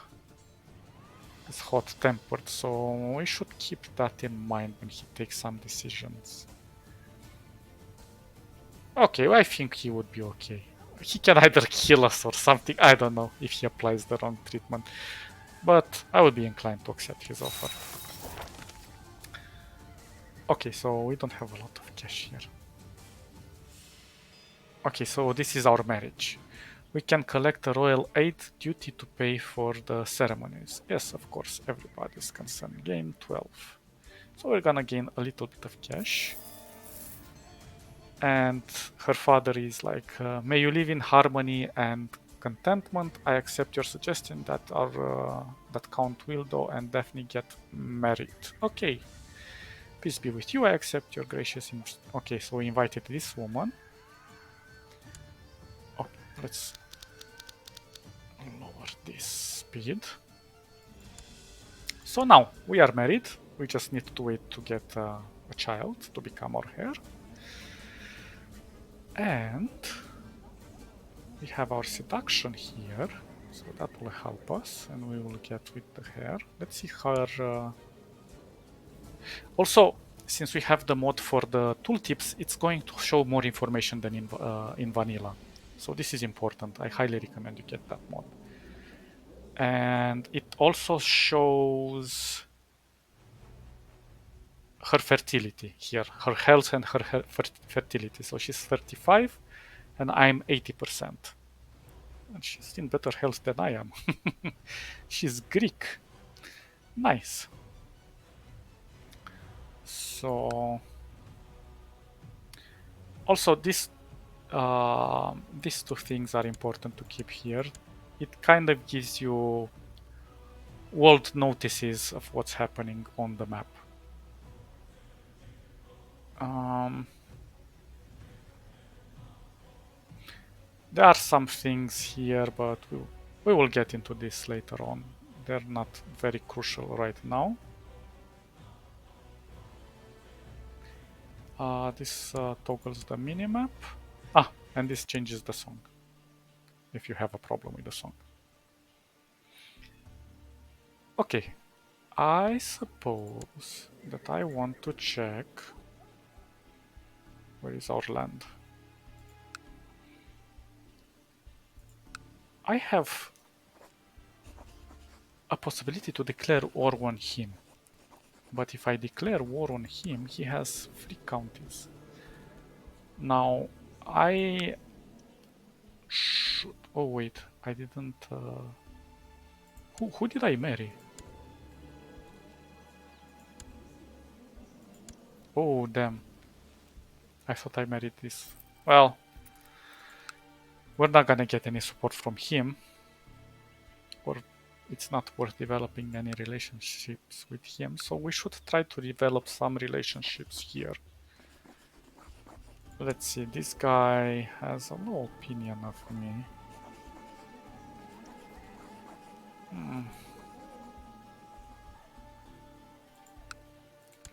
He's hot-tempered, so we should keep that in mind when he takes some decisions. Okay, well, I think he would be okay. He can either kill us or something, I don't know, if he applies the wrong treatment. But I would be inclined to accept his offer. Okay, so we don't have a lot of cash here. Okay, so this is our marriage. We can collect a royal aid duty to pay for the ceremonies. Yes, of course, everybody's concerned. Gain 12. So we're gonna gain a little bit of cash. And her father is like, may you live in harmony and contentment. I accept your suggestion that that Count Wildo and Daphne get married. Okay. Peace be with you. I accept your gracious. Okay, so we invited this woman. Oh, let's lower this speed. So now we are married. We just need to wait to get a child to become our heir. And we have our seduction here, so that will help us, and we will get with the hair. Let's see her. Also, since we have the mod for the tooltips, it's going to show more information than in vanilla. So this is important. I highly recommend you get that mod. And it also shows her fertility here, her health and her fertility. So she's 35 and I'm 80%. And she's in better health than I am. She's Greek. Nice. So also these two things are important to keep here. It kind of gives you world notices of what's happening on the map. There are some things here, but we will get into this later on. They're not very crucial right now. This toggles the minimap. And this changes the song, if you have a problem with the song. Okay, I suppose that I want to check where is our land. I have a possibility to declare war on him. But if I declare war on him, he has 3 counties. Now, I should... Oh wait, I didn't... Who did I marry? Oh damn. I thought I married this. Well, we're not gonna get any support from him. Or it's not worth developing any relationships with him. So we should try to develop some relationships here. Let's see, this guy has a low opinion of me.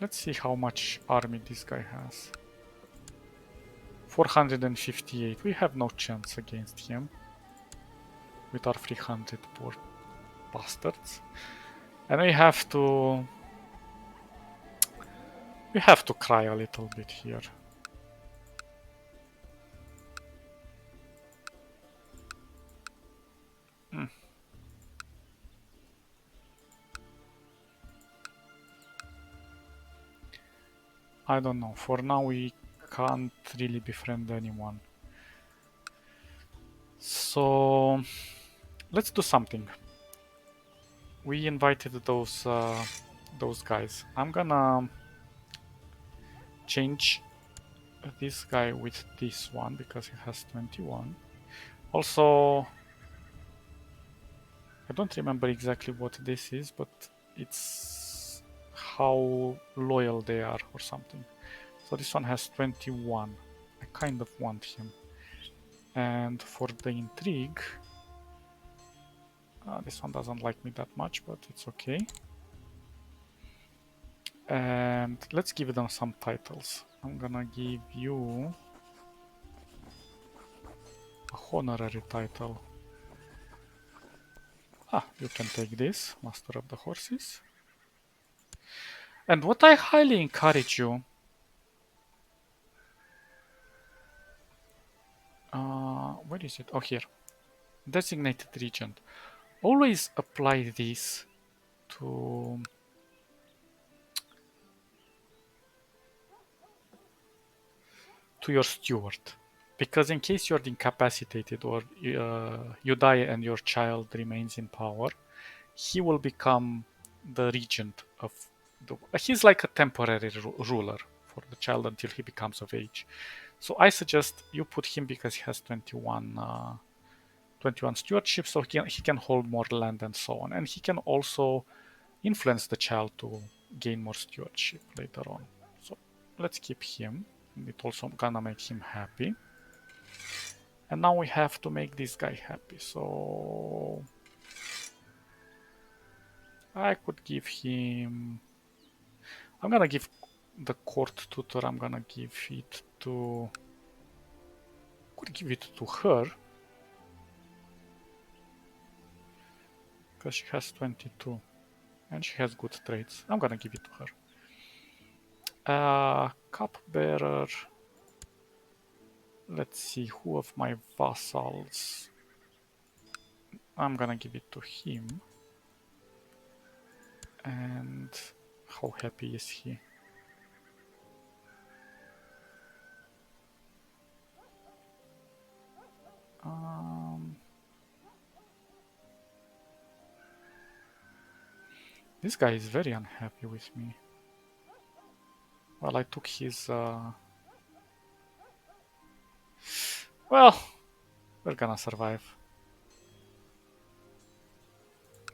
Let's see how much army this guy has. 458. We have no chance against him. With our 300 poor bastards. And we have to... We have to cry a little bit here. I don't know. For now, we can't really befriend anyone. So let's do something. We invited those those guys. I'm gonna change this guy with this one because he has 21. Also, I don't remember exactly what this is, but it's how loyal they are or something. So this one has 21. I kind of want him. And for the intrigue, this one doesn't like me that much, but it's okay. And let's give them some titles. I'm gonna give you a honorary title. You can take this, Master of the Horses. And what I highly encourage you, where is it? Oh, here. Designated Regent. Always apply this to your steward. Because in case you're incapacitated or you die and your child remains in power, he will become the regent of the... He's like a temporary ruler for the child until he becomes of age. So I suggest you put him because he has 21 stewardship, so he can hold more land and so on. And he can also influence the child to gain more stewardship later on. So let's keep him. It also gonna make him happy. And now we have to make this guy happy. So I could give him... I'm gonna give the court tutor, I'm gonna give it to... Could give it to her. Because she has 22. And she has good traits. I'm gonna give it to her. Cupbearer. Let's see, who of my vassals? I'm gonna give it to him. And how happy is he? This guy is very unhappy with me. Well, I took his... Well, we're gonna survive.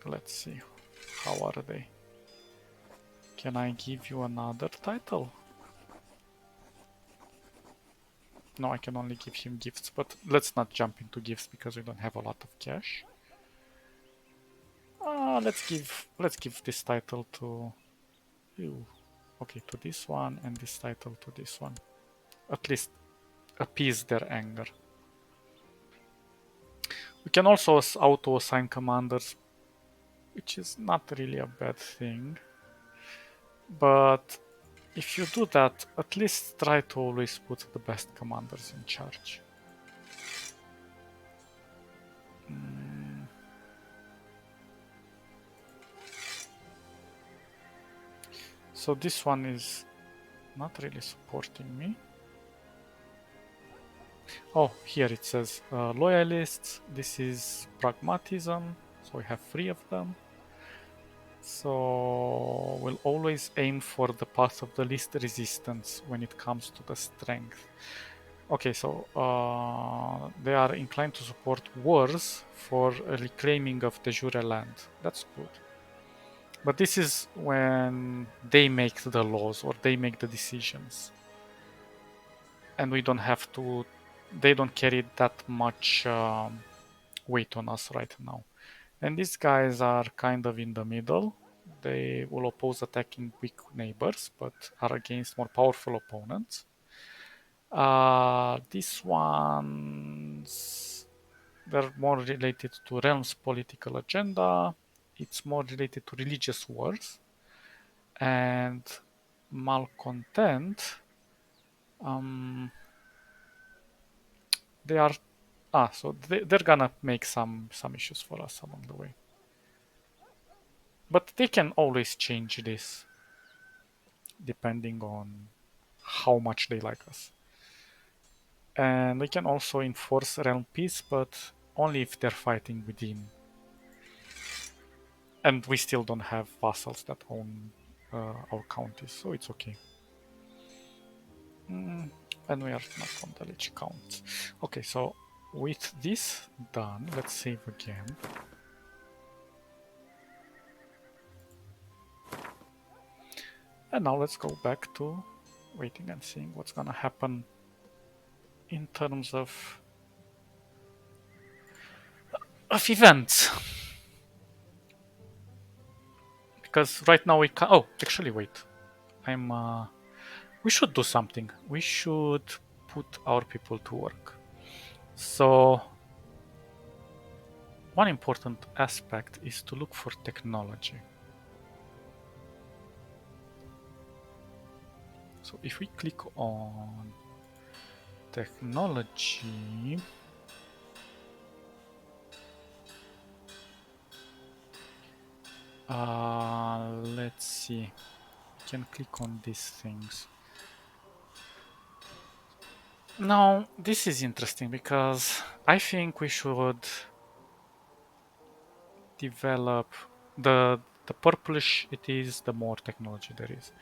Let's see. How are they? Can I give you another title? No, I can only give him gifts, but let's not jump into gifts because we don't have a lot of cash. Let's give this title to you. Okay, to this one, and this title to this one. At least appease their anger. We can also auto-assign commanders, which is not really a bad thing. But if you do that, at least try to always put the best commanders in charge. So this one is not really supporting me. Oh, here it says loyalists. This is pragmatism. So we have 3 of them. So we'll always aim for the path of the least resistance when it comes to the strength. Okay, so they are inclined to support wars for reclaiming of de jure land. That's good. But this is when they make the laws or they make the decisions. And we don't have to... They don't carry that much weight on us right now. And these guys are kind of in the middle. They will oppose attacking weak neighbors, but are against more powerful opponents. These ones, they're more related to realms political agenda. It's more related to religious wars. And malcontent, they are... so they're gonna make some issues for us along the way. But they can always change this depending on how much they like us. And we can also enforce realm peace, but only if they're fighting within. And we still don't have vassals that own our counties, so it's okay. And we are not on the lich count. Okay, so with this done, let's save again. And now let's go back to waiting and seeing what's gonna happen in terms of events. Because right now we can. Oh, actually, wait. We should do something. We should put our people to work. So, one important aspect is to look for technology. So, if we click on technology, let's see. We can click on these things. Now, this is interesting because I think we should develop the purplish it is, the more technology there is.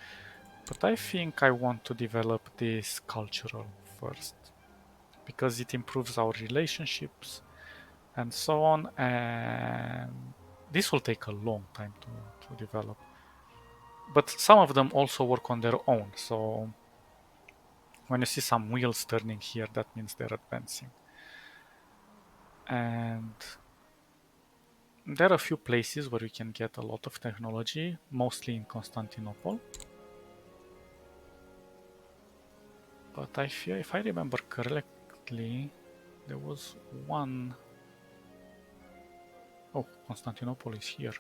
But I think I want to develop this cultural first because it improves our relationships and so on, and this will take a long time to develop. But some of them also work on their own, so when you see some wheels turning here, that means they're advancing. And there are a few places where we can get a lot of technology, mostly in Constantinople. But I fear, if I remember correctly, there was one. Oh, Constantinople is here.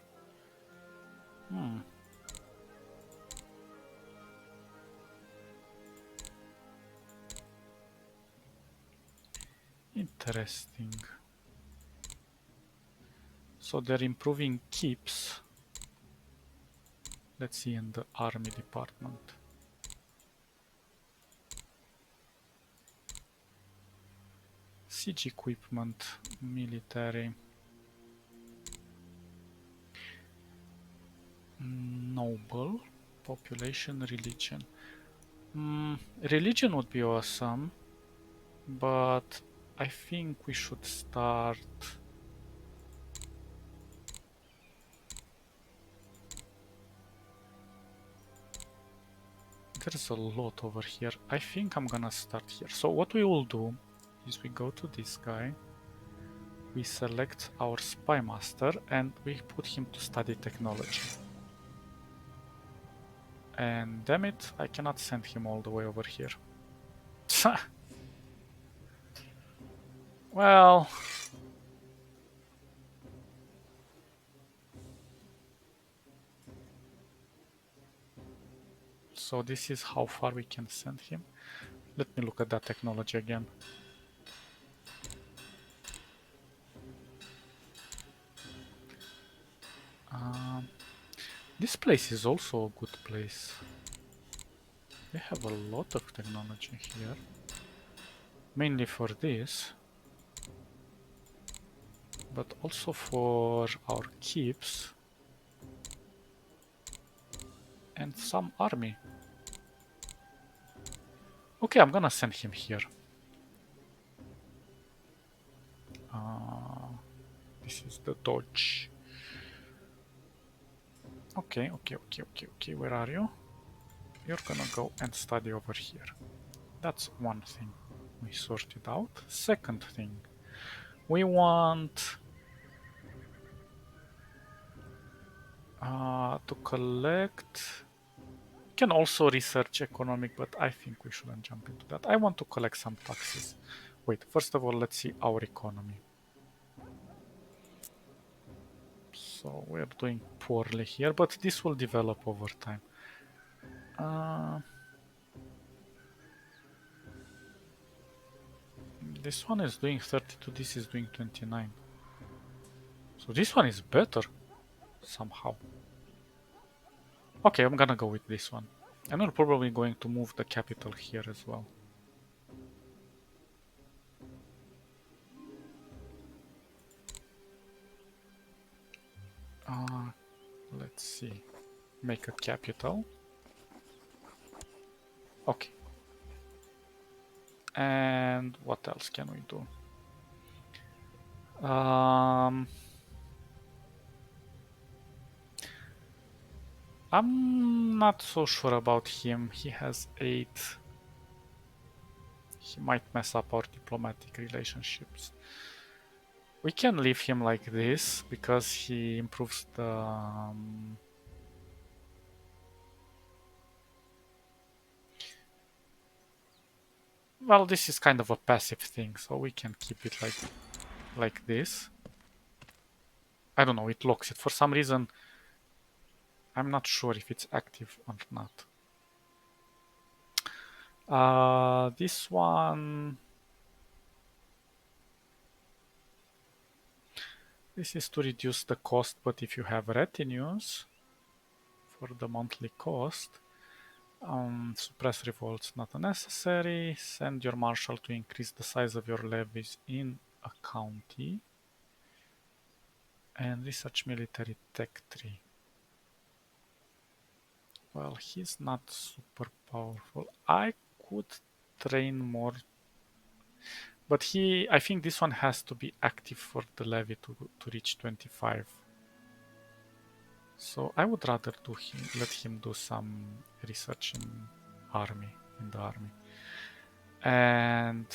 Interesting. So they're improving keeps. Let's see in the army department. Siege equipment, military. Noble, population, religion. Religion would be awesome, but I think we should start. There's a lot over here. I think I'm gonna start here. So what we will do is we go to this guy, we select our spy master, and we put him to study technology. And damn it, I cannot send him all the way over here. Well, so this is how far we can send him. Let me look at that technology again. This place is also a good place. They have a lot of technology here. Mainly for this. But also for our keeps. And some army. Okay, I'm gonna send him here. This is the Dodge. Okay, where are you? You're gonna go and study over here. That's one thing we sorted out. Second thing, we want to collect. We can also research economic, but I think we shouldn't jump into that. I want to collect some taxes. Wait, first of all, let's see our economy. So we're doing poorly here, but this will develop over time. This one is doing 32, this is doing 29. So this one is better, somehow. Okay, I'm gonna go with this one. And we're probably going to move the capital here as well. Let's see. Make a capital. Okay. And what else can we do? I'm not so sure about him. He has 8. He might mess up our diplomatic relationships. We can leave him like this because he improves the... well, this is kind of a passive thing, so we can keep it like this. I don't know, it locks it. For some reason, I'm not sure if it's active or not. This one... this is to reduce the cost, but if you have retinues for the monthly cost, suppress revolts not necessary. Send your marshal to increase the size of your levies in a county. And research military tech tree. Well, he's not super powerful. I could train more, but I think this one has to be active for the levy to reach 25. So I would rather let him do some research in the army. And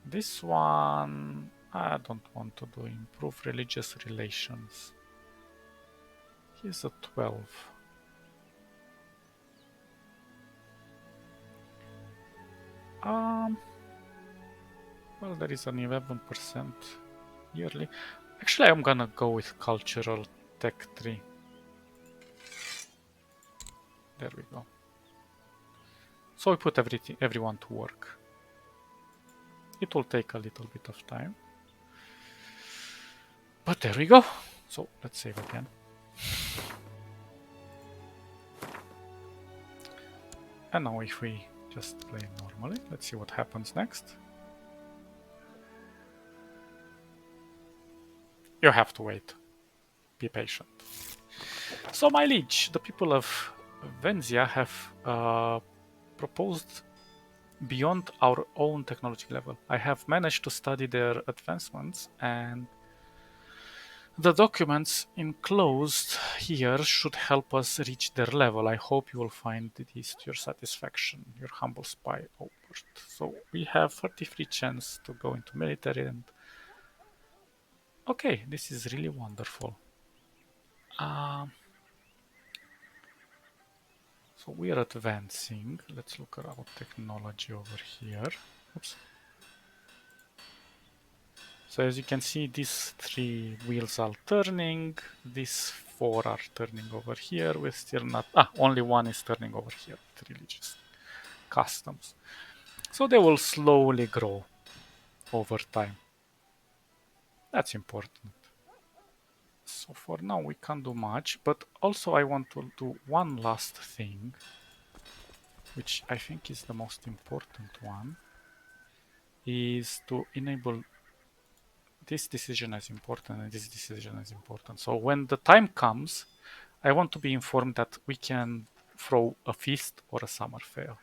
this one, I don't want to do. Improve religious relations. He's a 12. Well, there is an 11% yearly. Actually, I'm gonna go with cultural tech tree. There we go. So we put everyone to work. It will take a little bit of time. But there we go. So let's save again. And now if we just play normally, let's see what happens next. You have to wait. Be patient. So my liege, the people of Venzia have proposed beyond our own technology level. I have managed to study their advancements, and the documents enclosed here should help us reach their level. I hope you will find this to your satisfaction. Your humble spy, Albert. So we have 33 chance to go into military, and okay, this is really wonderful. So we are advancing. Let's look at our technology over here. Oops. So as you can see, these 3 wheels are turning. These 4 are turning over here. We're still not... only one is turning over here with religious customs. So they will slowly grow over time. That's important. So for now we can't do much, but also I want to do one last thing, which I think is the most important one, is to enable this decision as important and this decision as important. So when the time comes, I want to be informed that we can throw a feast or a summer fair.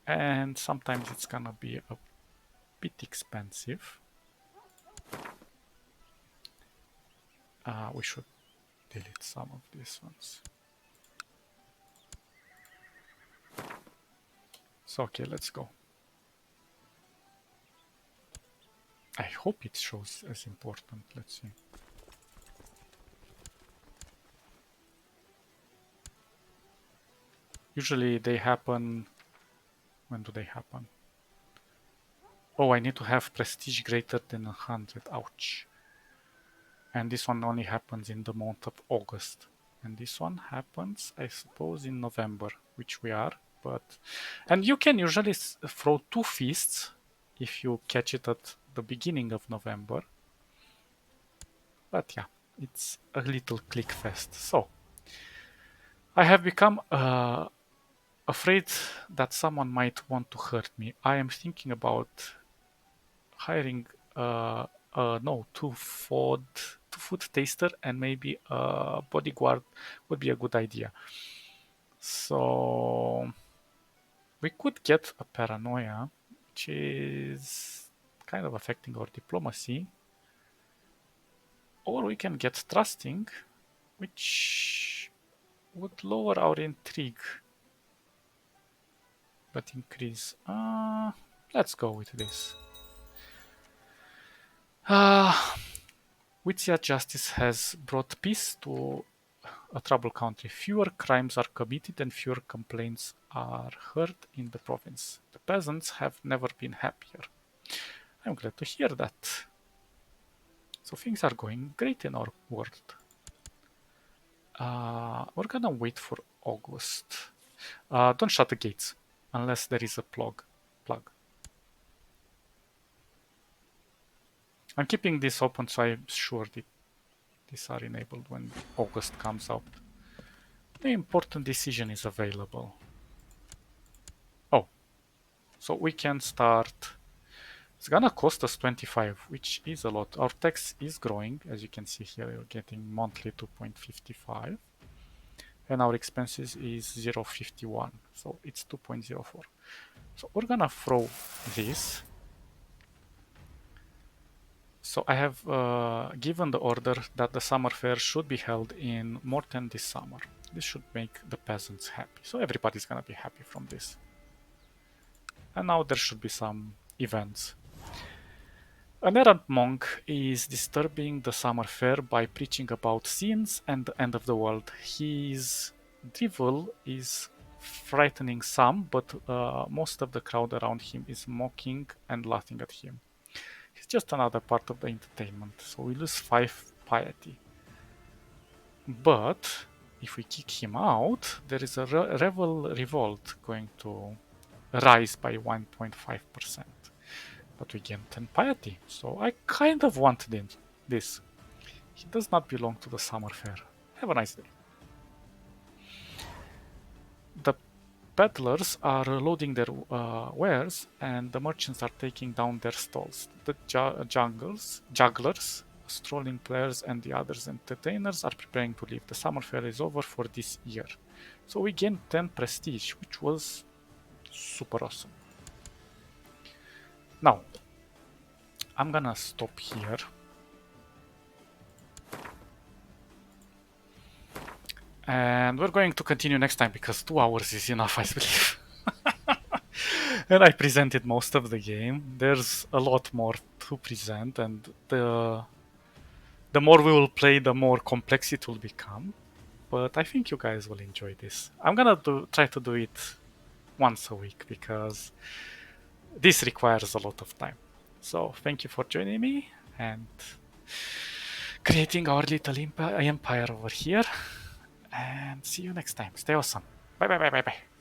And sometimes it's gonna be a bit expensive. We should delete some of these ones. So okay, let's go. I hope it shows as important. Let's see. Usually they happen... when do they happen? Oh, I need to have prestige greater than 100. Ouch. And this one only happens in the month of August. And this one happens, I suppose, in November, which we are. But and you can usually throw 2 feasts if you catch it at the beginning of November. But yeah, it's a little click fest. So I have become afraid that someone might want to hurt me. I am thinking about hiring 2 food taster and maybe a bodyguard would be a good idea. So we could get a paranoia, which is kind of affecting our diplomacy, or we can get trusting, which would lower our intrigue but increase. Let's go with this. Witsia justice has brought peace to a troubled country. Fewer crimes are committed and fewer complaints are heard in the province. The peasants have never been happier. I'm glad to hear that. So things are going great in our world. We're gonna wait for August. Don't shut the gates unless there is a plug. I'm keeping this open so I'm sure that these are enabled when August comes out. The important decision is available. Oh, so we can start. It's gonna cost us 25, which is a lot. Our tax is growing, as you can see here. We're getting monthly 2.55, and our expenses is 0.51, so it's 2.04. So we're gonna throw this. So I have given the order that the summer fair should be held in Morten this summer. This should make the peasants happy. So everybody's gonna be happy from this. And now there should be some events. An errant monk is disturbing the summer fair by preaching about sins and the end of the world. His drivel is frightening some, but most of the crowd around him is mocking and laughing at him. He's just another part of the entertainment, so we lose 5 piety. But if we kick him out, there is a revolt going to rise by 1.5%. But we gain 10 piety, so I kind of want this. He does not belong to the summer fair. Have a nice day. The peddlers are loading their wares and the merchants are taking down their stalls. The jugglers, strolling players and the others entertainers are preparing to leave. The summer fair is over for this year. So we gained 10 prestige, which was super awesome. Now, I'm gonna stop here. And we're going to continue next time because 2 hours is enough, I believe. And I presented most of the game. There's a lot more to present, and the more we will play, the more complex it will become. But I think you guys will enjoy this. I'm gonna try to do it once a week because this requires a lot of time. So thank you for joining me and creating our little empire over here. And see you next time. Stay awesome. Bye bye bye bye bye.